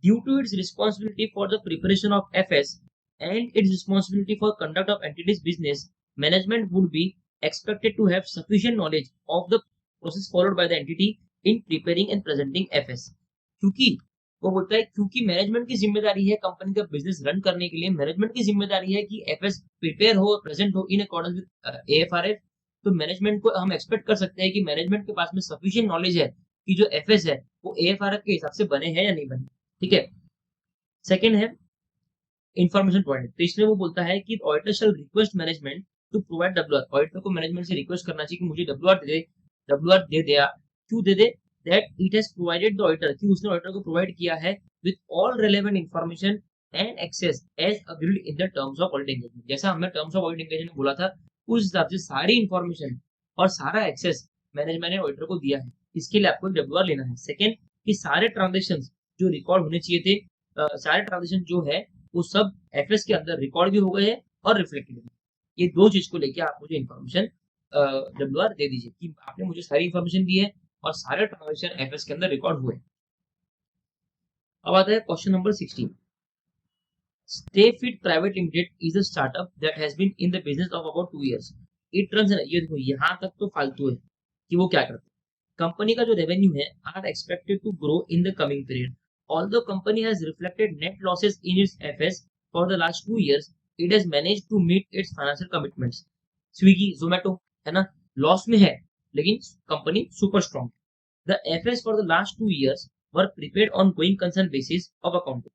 Due to its responsibility for the preparation of FS and its responsibility for conduct of entity's business, management would be expected to have sufficient knowledge of the process followed by the entity in preparing and presenting FS. क्योंकि वो बोलता है क्योंकि management की जिम्मेदारी है company का business run करने के लिए, मैनेजमेंट की जिम्मेदारी है कि एफएस प्रिपेयर हो, प्रेजेंट हो इन अकॉर्डेंस विद एएफआरएफ। तो मैनेजमेंट को हम एक्सपेक्ट कर सकते हैं कि मैनेजमेंट के पास में सफिशिएंट नॉलेज है कि जो एफएस है वो एएफआरएफ के हिसाब से बने हैं या नहीं बने। ठीक है, सेकंड है इंफॉर्मेशन प्रोवाइड। तो इसमें वो बोलता है कि auditor shall request management to provide WR. Auditor को मैनेजमेंट से रिक्वेस्ट करना चाहिए कि मुझे डब्ल्यूआर दे दे। क्यों दे दे? that it has provided the auditor कि उसने ऑडिटर को प्रोवाइड किया है with all relevant information and access as agreed in the terms of audit engagement। जैसा हमने टर्म्स ऑफ ऑडिट एंगेजमेंट में बोला था उस हिसाब से सारी इंफॉर्मेशन और सारा एक्सेस मैनेजमेंट ने ऑडिटर को दिया है। इसके लिए आपको डब्ल्यूआर लेना है। सेकंड कि सारे ट्रांजेक्शंस जो रिकॉर्ड होने चाहिए थे, सारे ट्रांजेक्शन जो है वो सब एफएस के अंदर रिकॉर्ड भी हो गए हैं और रिफ्लेक्टेड भी। ये दो चीज को लेके आप मुझे इंफॉर्मेशन डब्ल्यूआर दे दीजिए कि आपने मुझे सारी इंफॉर्मेशन दी है और सारे ट्रांजेक्शन एफएस के अंदर रिकॉर्ड हुए। अब आता है question number 16। Stay Fit Private Limited is a startup that has been in the business of about 2 years. It runs ये देखो यहाँ तक तो फालतू है कि वो क्या करते हैं। कंपनी का जो रेवेन्यू है are expected to grow in the coming period. Although company has reflected net losses in its FS for the last 2 years, it has managed to meet its financial commitments. Swiggy Zomato है ना loss में है लेकिन company super strong. The FS for the last 2 years were prepared on going concern basis of accounting.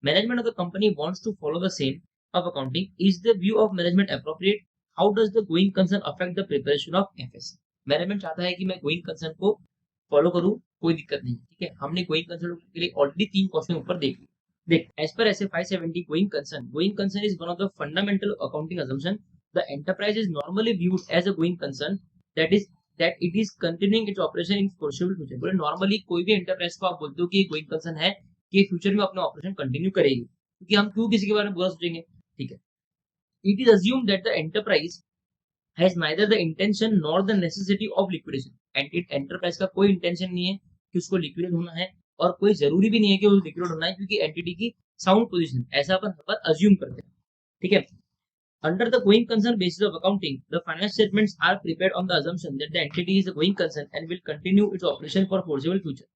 Management of the company wants to follow the same of accounting. Is the view of management appropriate? How does the going concern affect the preparation of FS? Management चाहता है कि मैं going concern को follow करूं, कोई दिक्कत नहीं। ठीक है, हमने गोइंग कंसर्न के लिए ऑलरेडी 3 क्वेश्चन ऊपर देख लिए। देख, as per SA 570 going concern is one of the fundamental accounting assumption. The enterprise is normally viewed as a going concern that it is continuing its operation in foreseeable future. बोले normally कोई भी enterprise को आप बोलते हो कि going concern है कि फ्यूचर में अपना ऑपरेशन कंटिन्यू करेगी, क्योंकि हम क्यों किसी के बारे में बुरा सोचेंगे। ठीक है, it is assumed that the enterprise has neither the intention nor the necessity of liquidation. Enterprise का कोई इंटेंशन नहीं है कि उसको लिक्विडेट होना है और कोई जरूरी भी नहीं है कि वो लिक्विडेट होना है, क्योंकि एंटिटी की साउंड पोजीशन ऐसा अपन हर बार अज्यूम करते हैं। ठीक है, under the going concern basis of accounting, the financial statements are prepared on the assumption that the entity is a going concern and will continue its operation for foreseeable future.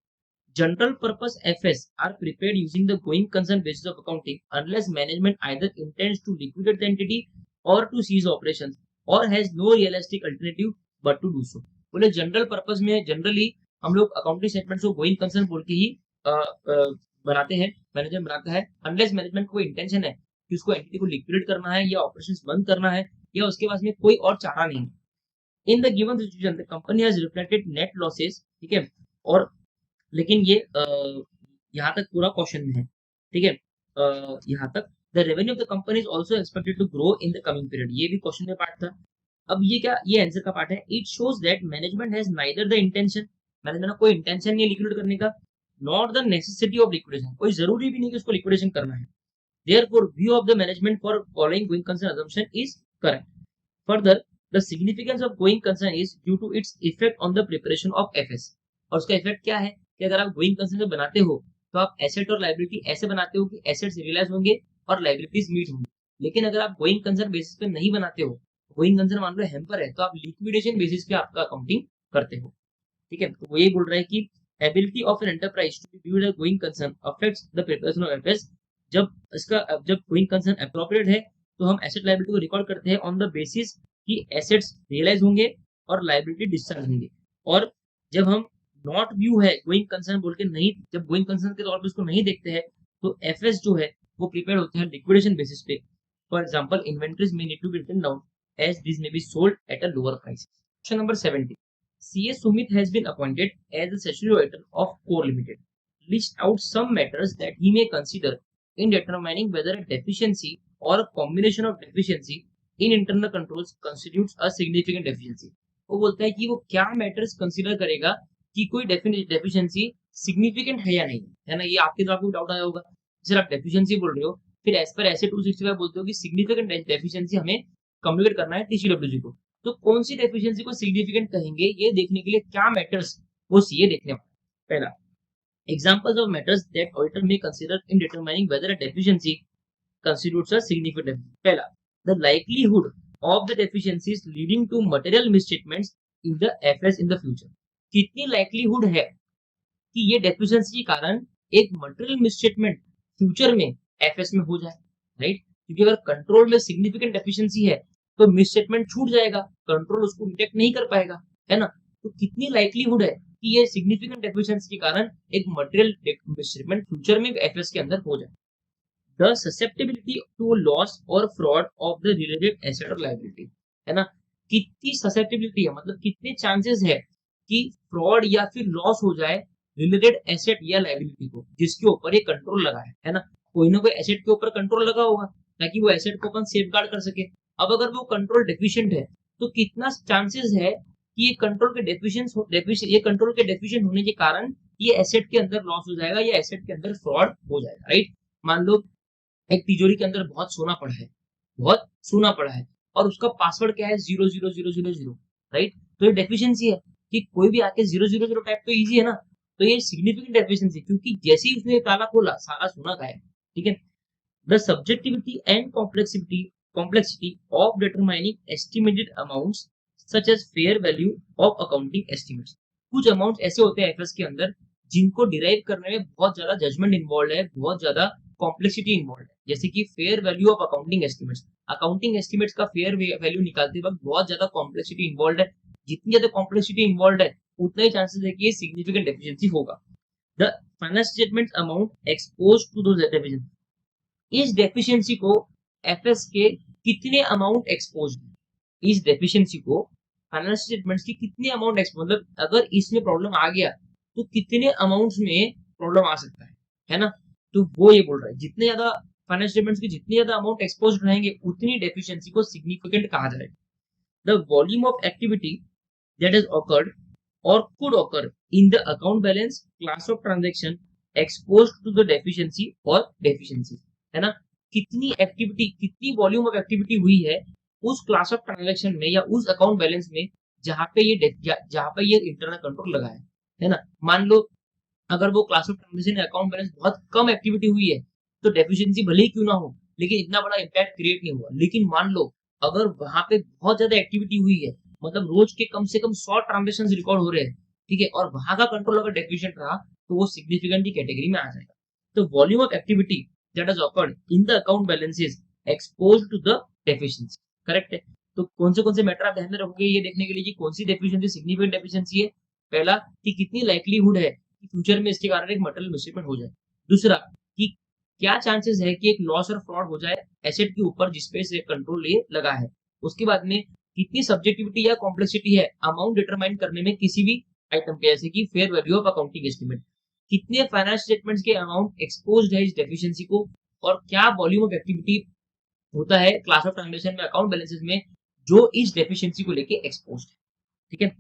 General purpose FS are prepared using the going concern basis of accounting unless management either intends to liquidate the entity or to cease operations or has no realistic alternative but to do so. बोले general purpose में generally हम लोग accounting statements को going concern बोल के ही बनाते हैं, management बनाता है, अनलेस मैनेजमेंट को इंटेंशन है कि उसको एंटिटी को लिक्विडेट करना है या ऑपरेशंस बंद करना है या उसके पास में कोई और चारा नहीं है। In the given situation the company has reflected net losses. ठीक है, और लेकिन ये यहाँ तक पूरा क्वेश्चन में है। ठीक है, यहाँ तक the revenue of the company is also expected to grow in the coming period. ये भी क्वेश्चन में पार्ट था। अब ये क्या, ये आंसर का पार्ट है। It shows that management has neither the intention, management का कोई इंटेंशन नहीं है लिक्विडेट करने का, not the necessity of liquidation, कोई जरूरी भी नहीं कि उसको लिक्विडेशन करना है। Therefore, view of the management for following going concern assumption is correct. Further, the significance of going concern is due to its effect on the preparation of FS. और उसका इफेक्ट क्या है कि अगर आप गोइंग कंसर्न बनाते हो तो आप एसेट और लाइबिलिटी ऐसे बनाते हो कि एसेट्स रियलाइज होंगे और लाइबिलिटीज मीट होंगी। लेकिन अगर आप गोइंग कंसर्न बेसिस पे नहीं बनाते हो, गोइंग कंसर्न मान लो हैम्पर है, तो आप लिक्विडेशन बेसिस पे आपका अकाउंटिंग करते हो। ठीक है, तो वो ये बोल रहा है कि ability of an enterprise to be viewed as going concern affects the preparation of FS. जब गोइंग कंसर्न एप्रोप्रिएट है तो हम एसेट लायबिलिटी को रिकॉर्ड करते हैं ऑन द बेसिस कि एसेट्स रियलाइज होंगे और लायबिलिटी डिस्चार्ज होंगे। और जब हम नॉट व्यू है गोइंग कंसर्न बोल के नहीं, जब गोइंग कंसर्न के तौर पे उसको नहीं देखते हैं तो एफएस जो है वो प्रिपेयर होते हैं लिक्विडेशन बेसिस पे। फॉर एग्जांपल इन्वेंटरीज में need to be written down as this may be sold at a lower price. Question number 70, CA Sumit has been appointed as the statutory auditor of Core limited, list out some matters that he may consider in determining whether a deficiency or a combination of deficiency in internal controls constitutes a significant deficiency। वो बोलता है कि वो क्या matters consider करेगा कि कोई deficiency significant है या नहीं है ना। ये आपके दिमाग में डाउट आया होगा, जैसे आप डेफिशिएंसी बोल रहे हो फिर एज पर ऐसे 265 बोलते हो कि सिग्निफिकेंट डेफिशिएंसी हमें कम्युनिकेट करना है टीसीडब्ल्यूजी को, तो कौन सी डेफिशिएंसी को सिग्निफिकेंट कहेंगे ये देखने के लिए क्या मैटर्स वो सीए देखने वाला। पहला, examples of matters that auditor may consider in determining whether a deficiency constitutes a significant deficiency। पहला, the likelihood of the deficiencies leading to material misstatements in the FS in the future। कितनी likelihood है कि ये deficiency के कारण एक material misstatement future में FS में हो जाए, राइट। क्योंकि अगर कंट्रोल में significant deficiency है तो misstatement छूट जाएगा, कंट्रोल उसको डिटेक्ट नहीं कर पाएगा, है ना। तो कितनी likelihood है कि ये सिग्निफिकेंट डेफिशिएंसी के कारण एक मटेरियल मिसस्टेटमेंट फ्यूचर में एफएस के अंदर हो जाए। द ससेप्टिबिलिटी टू लॉस और fraud of the related asset और लायबिलिटी, है ना। कितनी ससेप्टिबिलिटी है, मतलब कितने चांसेस है कि फ्रॉड या फिर लॉस हो जाए रिलेटेड एसेट या लायबिलिटी को जिसके ऊपर ये कंट्रोल लगा है ना। कोई ना कोई एसेट के ऊपर कंट्रोल लगा होगा ताकि वो एसेट को अपन सेफगार्ड कर सके। अब अगर वो कंट्रोल डेफिशिएंट है तो कितना चांसेस है कि ये कंट्रोल के डेफिशिएंट होने के कारण ये एसेट के अंदर लॉस हो जाएगा या एसेट के अंदर फ्रॉड हो जाएगा, राइट। मान लो एक तिजोरी के अंदर बहुत सोना पड़ा है और उसका पासवर्ड क्या है 00000, राइट। तो ये डेफिशिएंसी है कि कोई भी आके 000 टाइप तो इजी है ना, तो ये सिग्निफिकेंट डेफिशिएंसी क्योंकि जैसे ही उसने ताला खोला सारा सोना गायब, ठीक है। The subjectivity and complexity of determining estimated amounts such as fair value of accounting estimates। कुछ अमाउंट ऐसे होते हैं एफएस के अंदर जिनको डिराइव करने में बहुत ज्यादा जजमेंट इन्वॉल्व है, बहुत ज्यादा कॉम्प्लेक्सिटी इन्वॉल्व है, जैसे कि fair value of accounting estimates. Accounting estimates का फेयर वैल्यू निकालते वक्त बहुत ज्यादा कॉम्प्लेक्सिटी इन्वॉल्व है, जितनी ज्यादा कॉम्प्लेक्सिटी इन्वॉल्व है उतना ही चांसेस है कि ये सिग्निफिकेंट डेफिशिएंसी होगा। The financial statement amount exposed to those deficiency, इस डेफिशिएंसी को एफएस के कितने अमाउंट एक्सपोज्ड है, इस डेफिशिएंसी को फाइनेंशियल स्टेटमेंट्स की कितने अमाउंट मतलब अगर इसमें प्रॉब्लम आ गया तो कितने अमाउंट्स में प्रॉब्लम आ सकता है ना। तो वो ये बोल रहा है जितने ज्यादा फाइनेंशियल स्टेटमेंट्स की जितनी ज्यादा अमाउंट एक्सपोज्ड रहेंगे उतनी डेफिशिएंसी को सिग्निफिकेंट कहा जाएगा। The volume of activity that has occurred or could occur in the account balance class of transaction exposed to the deficiency or deficiency, है ना। कितनी वॉल्यूम ऑफ एक्टिविटी हुई है उस क्लास ऑफ ट्रांजैक्शन में या उस अकाउंट बैलेंस में जहां पे ये इंटरनल कंट्रोल लगा है ना। मान लो अगर वो class of transaction account balance बहुत कम एक्टिविटी हुई है तो डेफिशिएंसी भले ही क्यों ना हो लेकिन इतना बड़ा इम्पैक्ट क्रिएट नहीं हुआ। लेकिन मान लो अगर वहां पे बहुत ज्यादा एक्टिविटी हुई है, मतलब रोज के कम से कम 100 ट्रांजैक्शन रिकॉर्ड हो रहे हैं, ठीक है, और वहां का कंट्रोल अगर डेफिशिएंट रहा तो वो सिग्निफिकेंट की कैटेगरी में आ जाएगा। तो volume of activity that has occurred in the account balances exposed to the deficiency, correct है। तो कौन से मैटर आप ध्यान में रखोगे ये देखने के लिए कि कौन सी डेफिशिएंसी सिग्निफिकेंट डेफिशिएंसी है। पहला कि कितनी लाइक्लीहुड है कि फ्यूचर में इसके कारण एक मटेरियल मिसस्टेटमेंट हो जाए। दूसरा कि क्या चांसेस है कि एक लॉस और फ्रॉड हो जाए एसेट के ऊपर जिसपे से कंट्रोल ये लगा है। उसके बाद में कितनी सब्जेक्टिविटी या कॉम्प्लेक्सिटी है अमाउंट डिटरमाइन करने में किसी भी आइटम के, जैसे कि fair value of accounting estimate. कितने फाइनेंशियल स्टेटमेंट्स के अमाउंट एक्सपोज्ड है इस डेफिशिएंसी को और क्या वॉल्यूम ऑफ एक्टिविटी होता है क्लास ऑफ ट्रांजैक्शन में अकाउंट बैलेंसेस में जो इस डेफिशिएंसी को लेके एक्सपोज्ड है, ठीक है।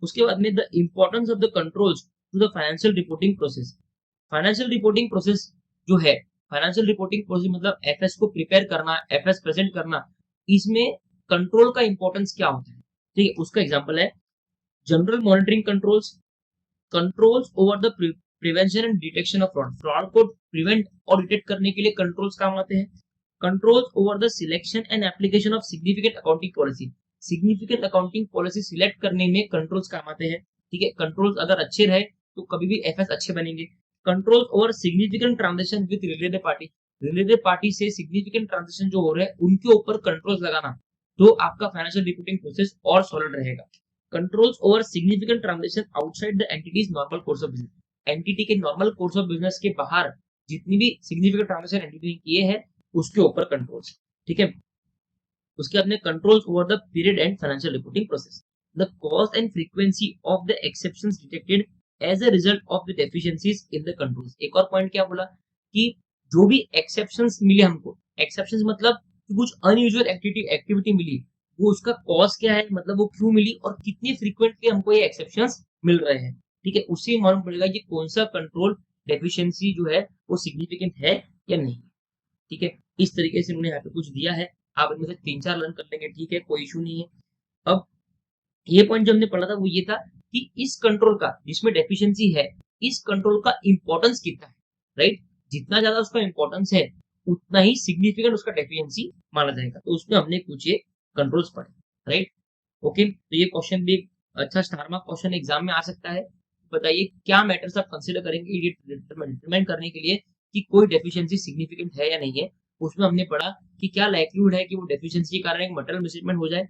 उसके बाद में the importance of the controls to the financial reporting process. Financial reporting process जो है, फाइनेंशियल रिपोर्टिंग प्रोसेस मतलब एफएस को प्रिपेयर करना, एफएस प्रेजेंट करना, इसमें कंट्रोल का इंपॉर्टेंस क्या होता है, ठीक है। उसका एग्जांपल है general monitoring controls over the prevention and detection of fraud को प्रिवेंट और डिटेक्ट करने के लिए कंट्रोल्स काम आते हैं। Controls over the selection and application of significant accounting policy, significant accounting policy select करने में कंट्रोल्स काम आते हैं, ठीक है। कंट्रोल्स अगर अच्छे रहे तो कभी भी एफएस अच्छे बनेंगे। Controls over significant transaction with related party से सिग्निफिकेंट ट्रांजैक्शन जो हो रहे हैं उनके ऊपर कंट्रोल्स लगाना, तो आपका फाइनेंशियल रिपोर्टिंग प्रोसेस और सॉलिड रहेगा। Controls over significant transaction outside the entities normal course of business, entity के नॉर्मल कोर्स ऑफ बिजनेस के बाहर जितनी भी सिग्निफिकेंट ट्रांजेक्शन एंटिटी किए हैं उसके ऊपर कंट्रोल्स, ठीक है। उसके अपने controls over the period end financial reporting process, the cost and frequency of the exceptions detected as a result of the deficiencies in the controls. एक और पॉइंट क्या बोला कि जो भी एक्सेप्शंस मिले हमको, एक्सेप्शंस मतलब कुछ अनयूजुअल एक्टिविटी मिली, वो उसका कॉज क्या है, मतलब वो क्यों मिली और कितनी फ्रीक्वेंटली हमको ये एक्सेप्शंस मिल रहे हैं, ठीक है। उससे मालूम पड़ेगा कि कौन सा कंट्रोल डेफिशिएंसी जो है वो सिग्निफिकेंट है या नहीं, ठीक है। इस तरीके से उन्होंने यहाँ पे कुछ दिया है, आप इनमें से 3-4 लर्न कर लेंगे, ठीक है, कोई इशू नहीं है। अब ये पॉइंट जो हमने पढ़ा था वो ये था कि इस कंट्रोल का जिसमें डेफिशिएंसी है, इस कंट्रोल का इंपॉर्टेंस कितना है, राइट। जितना ज्यादा उसका इंपॉर्टेंस है उतना ही सिग्निफिकेंट उसका डेफिशिएंसी माना जाएगा। तो उसमें हमने कुछ ये कंट्रोल्स पढ़े, राइट। ओके, तो ये क्वेश्चन भी एक अच्छा स्टार मार्क क्वेश्चन एग्जाम में आ सकता है। बताइए क्या मैटर्स आप कंसीडर करेंगे ये डिटरमाइन करने के लिए कि कोई डेफिशिएंसी सिग्निफिकेंट है या नहीं है। उसमें हमने पढ़ा कि क्या लाइक्लीहुड है कि वो डेफिशिएंसी के कारण एक मटेरियल मिसट्रीटमेंट हो जाए,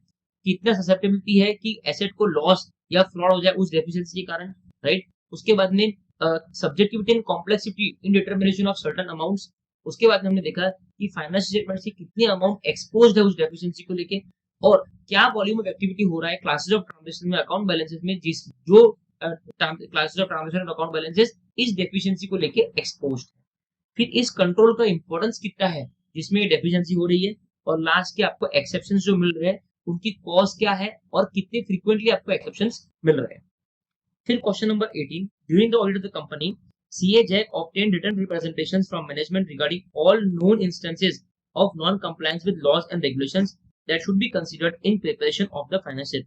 कितना ससेप्टेबिलिटी है कि एसेट को लॉस या फ्रॉड हो जाए उस डेफिशिएंसी के कारण, राइट। उसके बाद में subjectivity and complexity in determination of certain amounts. उसके बाद हमने देखा कि फाइनेंशियल स्टेटमेंट से कितने अमाउंट एक्सपोज्ड है उस डेफिशिएंसी को लेके, और क्या वॉल्यूम ऑफ एक्टिविटी हो रहा है क्लासेस ऑफ ट्रांजेक्शन में, अकाउंट बैलेंसेस में, जिस जो क्लासेस ऑफ ट्रांजेक्शन और अकाउंट बैलेंसेस इस डेफिशिएंसी को लेके एक्सपोज्ड है। फिर इस कंट्रोल का इंपॉर्टेंस कितना है जिसमें डेफिशिएंसी हो रही है, और लास्ट के आपको एक्सेप्शंस जो मिल रहे हैं उनकी कॉज क्या है और कितने फ्रीक्वेंटली आपको एक्सेप्शंस मिल रहे हैं। फिर question number 18, during the audit of the company CA Jack obtained written representations from management regarding all known instances of non-compliance with laws and regulations that should be considered in preparation of the financial।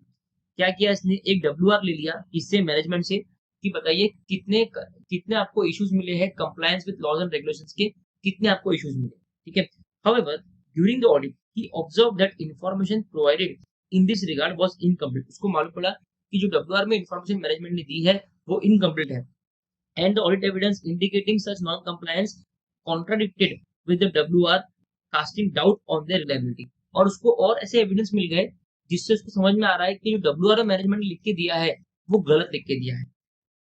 क्या किया इसने, एक WR ले लिया इससे management से कि बताइए कितने कितने आपको इश्यूज मिले हैं compliance with laws and regulations के, कितने आपको इश्यूज मिले, ठीक है। However during the audit he observe that information provided in this regard was incomplete. उसको मालूम पड़ा कि जो WR में इंफॉर्मेशन मैनेजमेंट ने दी है वो इनकम्प्लीट है, and the audit evidence indicating such non-compliance contradicted with the WR, casting doubt on their reliability। और उसको और ऐसे एविडेंस मिल गए जिससे उसको समझ में आ रहा है कि जो WR मैनेजमेंट ने लिख के दिया है वो गलत लिख के दिया है।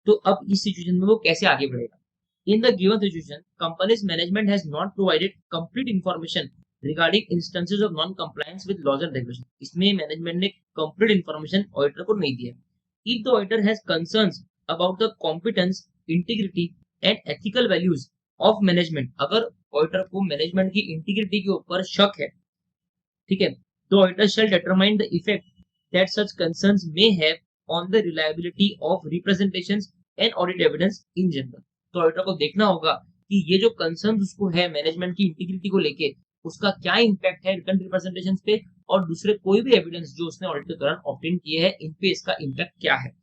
तो अब इस सिचुएशन में वो कैसे आगे बढ़ेगा। In the given situation company's management has not provided complete information regarding instances of non compliance with laws and regulation. इसमें मैनेजमेंट ने कंप्लीट इंफॉर्मेशन ऑडिटर को नहीं दिया। If the auditor has concerns about the competence, integrity and ethical values of management, अगर auditor को management की integrity के ऊपर शक है, ठीक है, तो auditor shall determine the effect that such concerns may have on the reliability of representations and audit evidence in general. तो ऑडिटर को देखना होगा कि ये जो कंसर्न्स उसको है मैनेजमेंट की इंटीग्रिटी को लेके उसका क्या इंपैक्ट है रिटर्न रिप्रेजेंटेशंस पे, और दूसरे कोई भी एविडेंस जो उसने ऑडिट के दौरान ऑब्टेन किए हैं इन पे इसका इंपैक्ट क्या है।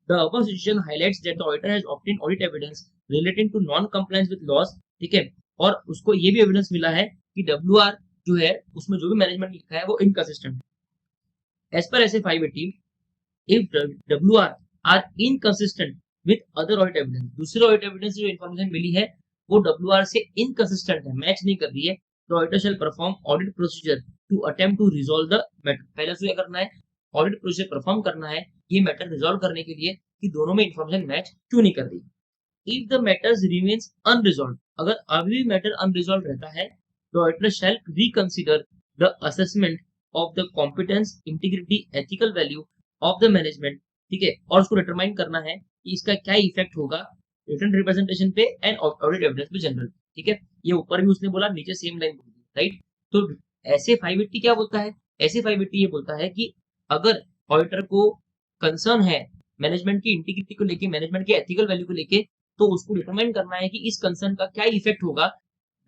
The above situation highlights that the auditor has obtained audit evidence relating to non-compliance with laws, ठीक है, और उसको ये भी एविडेंस मिला है कि WR जो है उसमें जो भी मैनेजमेंट लिखा है वो इनकंसिस्टेंट है। As per SA 580, if WR are inconsistent with other audit evidence, दूसरे ऑडिट एविडेंस जो इन्फॉर्मेशन मिली है वो WR से इनकंसिस्टेंट है, मैच नहीं कर रही है, तो auditor shall perform audit procedure to attempt to resolve the matter. पहले से क्या करना है, ऑडिट प्रोसीजर परफॉर्म करना है ये मैटर रिजॉल्व करने के लिए कि दोनों में इंफॉर्मेशन मैच क्यों नहीं कर रही। If the matters remains unresolve, अगर अभी भी मैटर अनरिजॉल्व रहता है तो auditor shall reconsider the assessment of the competence, integrity, ethical value of the management, ठीक है, और उसको डिटरमाइन करना है कि इसका क्या इफेक्ट होगा रिटर्न रिप्रेजेंटेशन पे एंड ऑडिट एविडेंस पे जनरल, ठीक है। ये ऊपर भी उसने बोला, नीचे सेम लाइन बोल दी, राइट। तो ऐसे 580 क्या बोलता है, ऐसे 580 ये बोलता है कि अगर ऑडिटर को कंसर्न है मैनेजमेंट की इंटीग्रिटी को लेके, मैनेजमेंट के एथिकल वैल्यू को लेके, तो उसको डिटरमाइन करना है कि इस कंसर्न का क्या इफेक्ट होगा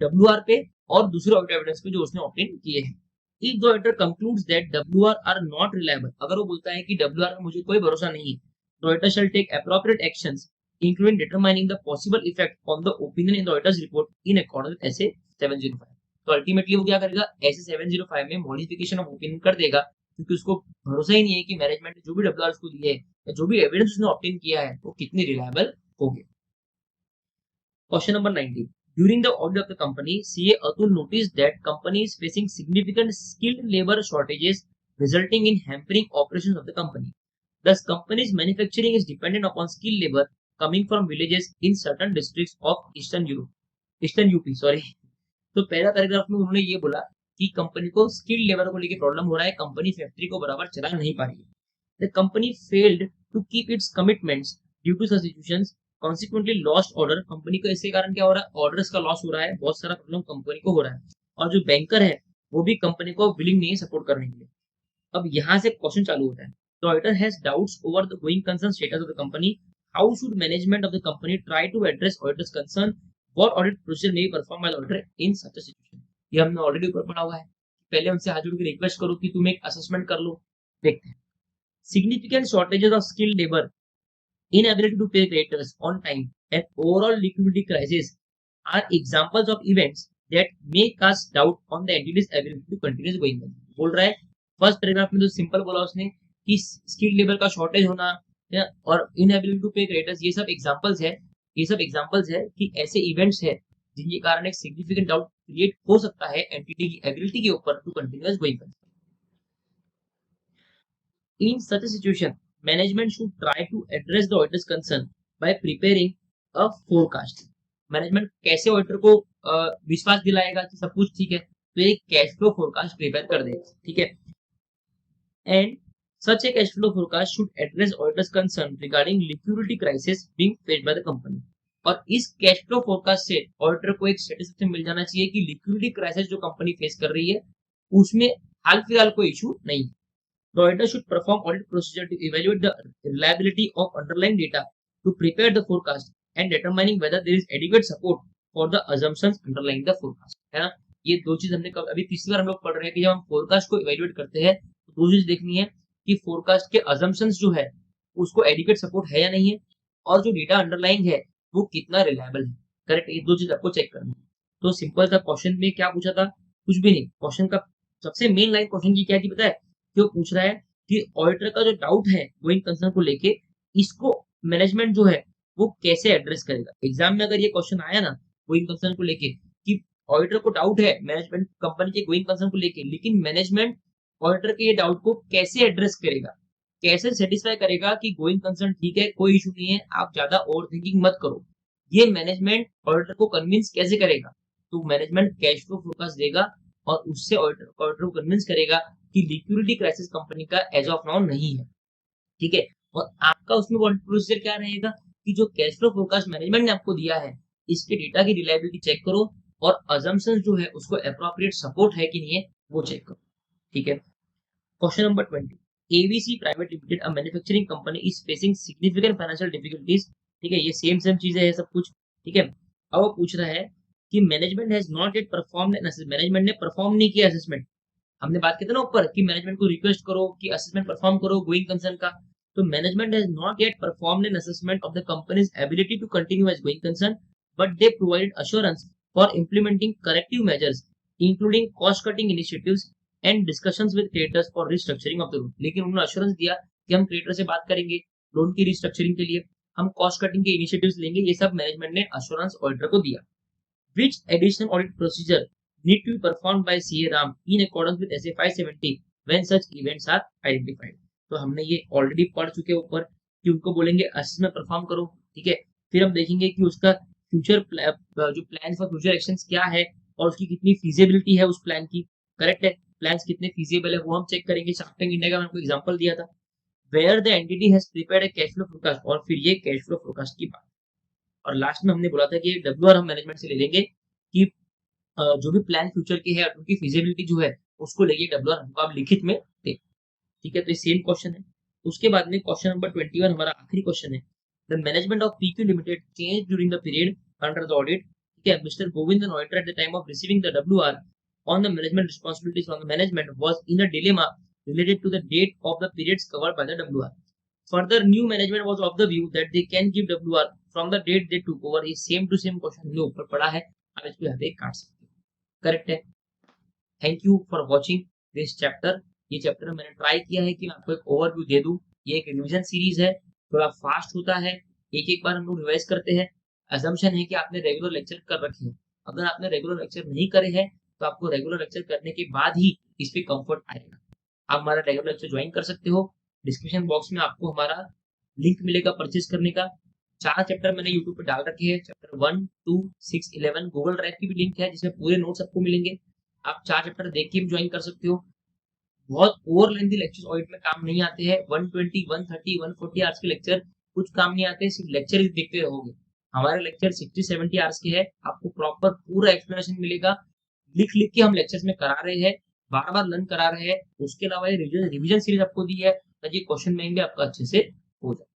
WR पे और दूसरे ऑडिट एविडेंस पे जो उसने ऑब्टेन किए हैं। If the auditor concludes that WR are not reliable, अगर वो बोलता है कि WR में मुझे कोई भरोसा नहीं है, तो auditor shall take appropriate actions including determining the possible effect on the opinion in the auditor's report in accordance with SA 705। तो अल्टीमेटली वो क्या करेगा, SA 705 में मॉडिफिकेशन ऑफ ओपिनियन कर देगा, क्योंकि उसको भरोसा ही नहीं है कि मैनेजमेंट ने जो भी WR को दिए या जो भी एविडेंस उसने ऑब्टेन किया है वो कितनी रिलायबल होंगे। Question number 19, during the audit of the company CA Atul notice that company is facing significant skilled labour shortages resulting in hampering operations of the company. Thus, companies manufacturing is dependent upon skilled labor coming from villages in certain districts of eastern UP, sorry. तो पहला paragraph में उन्होंने ये बोला कि company को skilled labour को लेकर प्रॉब्लम हो रहा है, कंपनी फैक्ट्री को बराबर चला नहीं पा रही है। The company failed to keep its commitments due to such situations, consequently lost order. Company को इसके कारण क्या हो रहा है, ऑर्डर्स का लॉस हो रहा है, बहुत सारा प्रॉब्लम कंपनी को हो रहा है, और जो बैंकर है वो भी कंपनी को विलिंग नहीं है सपोर्ट करने के लिए। अब यहाँ से क्वेश्चन चालू होता है। The auditor has doubts over the going concern status of the company, how should management of the company try to address auditors concern, what audit procedure may be perform by the auditor in such a situation. ये हमने already ऊपर पढ़ा हुआ है, पहले उनसे हाथ जोड़ के रिक्वेस्ट करो कि तुम एक असेसमेंट कर लो। देखते हैं, significant shortages of skilled labour, inability to pay creditors on time, and overall liquidity crisis are examples of events that may cast doubt on the entity's ability to continue going on। बोल रहा है first paragraph में तो simple बोला उसने कि skilled labour का shortage होना और इनएबिलिटी टू पे क्रेडिटर्स, ये सब एग्जांपल्स है कि ऐसे इवेंट्स है जिनके कारण एक सिग्निफिकेंट डाउट क्रिएट हो सकता है एंटिटी की एबिलिटी के ऊपर to continuous going. In such a situation, management should try to address the auditor's concern by preparing a forecast। Management कैसे ऑडिटर को विश्वास दिलाएगा कि सब कुछ ठीक है, तो एक कैश फ्लो फोरकास्ट प्रिपेयर कर दे, ठीक है। And such A cash flow forecast should address auditors concern regarding liquidity crisis being faced by the company. और इस कैश फ्लो फोरकास्ट से ऑडिटर को एक स्टेटिस्टिक्स मिल जाना चाहिए कि लिक्विडिटी क्राइसिस जो कंपनी फेस कर रही है उसमें हाल फिलहाल कोई इशू नहीं है। The auditor should perform audit procedure to evaluate the reliability of underlying data to prepare the forecast and determining whether there is adequate support for the assumptions underlying the forecast। है ना, ये दो चीज हमने अभी तीसरी बार हम लोग पढ़ रहे हैं कि जब हम फोरकास्ट को इवेल्युएट करते हैं तो दो चीज देखनी है कि फोरकास्ट के assumptions जो है उसको एडिक्वेट सपोर्ट है या नहीं है, और जो डेटा अंडरलाइंग है वो कितना रिलायबल है। करेक्ट, ये दो चीज आपको चेक करनी है। तो सिंपल था, क्वेश्चन में क्या पूछा था, कुछ भी नहीं। क्वेश्चन का सबसे मेन लाइन क्वेश्चन की क्या थी पता है, क्यों पूछ रहा है कि ऑडिटर का जो डाउट है गोइंग कंसर्न को लेके, इसको मैनेजमेंट जो है वो कैसे एड्रेस करेगा। एग्जाम में अगर ये क्वेश्चन आया ना गोइंग कंसर्न को लेके कि ऑडिटर को डाउट है मैनेजमेंट कंपनी के गोइंग कंसर्न को लेके, लेकिन मैनेजमेंट ऑडिटर के ये डाउट को कैसे एड्रेस करेगा, कैसे सेटिस्फाई करेगा कि गोइंग कंसर्न ठीक है, कोई इशू नहीं है, आप ज्यादा ओवर थिंकिंग मत करो, ये मैनेजमेंट ऑडिटर को कन्विंस कैसे करेगा। तो मैनेजमेंट कैश फ्लो फोरकास्ट देगा और उससे ऑडिटर को कन्विंस करेगा कि लिक्विडिटी क्राइसिस कंपनी का एज ऑफ नाउ नहीं है, ठीक है। और आपका उसमें प्रोसीजर क्या रहेगा कि जो कैश फ्लो फोरकास्ट मैनेजमेंट ने आपको दिया है इसके डेटा की रिलायबिलिटी चेक करो और अजम्पशंस जो है उसको एप्रोप्रिएट सपोर्ट है कि नहीं है वो चेक करो, ठीक है। Question number 20, ABC private limited a manufacturing company is facing significant financial difficulties, ठीक है, ये सेम चीजें है सब कुछ, ठीक है। अब वो पूछ रहा है कि management has not yet performed an assessment, management ने परफॉर्म नहीं किया असेसमेंट। हमने बात की थी ना ऊपर कि मैनेजमेंट को रिक्वेस्ट करो कि असेसमेंट परफॉर्म करो गोइंग कंसर्न का, तो management has not yet performed an assessment of the company's ability to continue as going concern, but they provided assurance for implementing corrective measures including cost cutting initiatives and discussions with creditors for restructuring of the loan. लेकिन उन्होंने assurance दिया कि हम creditor से बात करेंगे loan की restructuring के लिए, हम कॉस्ट कटिंग के इनिशिएटिव्स लेंगे, ये सब मैनेजमेंट ने अश्योरेंस ऑडिटर को दिया। Which additional audit procedure need to be performed by CA Ram in accordance with SA 570 when such events are identified। तो हमने ये ऑलरेडी पढ़ चुके ऊपर कि उनको बोलेंगे असेसमेंट परफॉर्म करो, ठीक है। फिर हम देखेंगे कि उसका फ्यूचर जो प्लान फॉर फ्यूचर एक्शंस क्या है और उसकी कितनी फीजिबिलिटी है उस प्लान की, करेक्ट है, प्लान्स कितने फीजिबल है वो हम चेक करेंगे। शार्क टैंक इंडिया का मैंने आपको एग्जांपल दिया था, where the entity has prepared a cash flow forecast, और फिर ये कैश फ्लो फोरकास्ट की बात। और लास्ट में हमने बोला था कि डब्ल्यूआर हम मैनेजमेंट से ले लेंगे कि जो भी प्लान फ्यूचर की है उनकी फिजिबिलिटी जो है उसको लेके डब्ल्यूआर हमको आप लिखित में दे, ठीक है। तो ये सेम क्वेश्चन है। उसके बाद में क्वेश्चन नंबर 21 हमारा आखिरी क्वेश्चन है, the management of PQ limited change during the period under the audit, ठीक है। Mister Govindan auditor at the time of receiving the WR on the management responsibilities from the management was in a dilemma related to the date of the periods covered by the WR. Further, new management was of the view that they can give WR from the date they took over। ये same to same question हमने ऊपर पढ़ा है, आप इसको यहाँ पे काट सकते हो, करेक्ट है। Thank you for watching this chapter. ये चैप्टर मैंने ट्राई किया है कि मैं आपको एक ओवरव्यू दे दूं। ये एक रिवीजन सीरीज है, थोड़ा फास्ट होता है, एक बार हम लोग रिवाइज करते हैं। असम्पशन है कि आपने रेगुलर लेक्चर कर रखे हैं, अगर आपने रेगुलर लेक्चर नहीं करे हैं तो आपको रेगुलर लेक्चर करने के बाद ही इस पे कंफर्ट आएगा। आप हमारा रेगुलर लेक्चर ज्वाइन कर सकते हो। डिस्क्रिप्शन बॉक्स में आपको हमारा लिंक मिलेगा परचेज करने का। 4 चैप्टर मैंने यूट्यूब पे डाल रखे हैं, चैप्टर 1, 2, 6, 11। गूगल ड्राइव की भी लिंक है जिसमें पूरे नोट्स आपको मिलेंगे। आप 4 चैप्टर देख के भी ज्वाइन कर सकते हो। बहुत ओवर लेंथी लेक्चर्स ऑडिट में काम नहीं आते हैं। 120, 130, 140 आवर्स के लेक्चर कुछ काम नहीं आते, सिर्फ लेक्चर ही देखते रहोगे। हमारे लेक्चर 60-70 आवर्स के हैं, आपको प्रॉपर पूरा एक्सप्लेनेशन मिलेगा। लिख लिख के हम लेक्चर्स में करा रहे हैं, बार बार लर्न करा रहे हैं। उसके अलावा ये रिविजन सीरीज आपको दी है ताकि क्वेश्चन बैंक भी आपका अच्छे से हो जाए।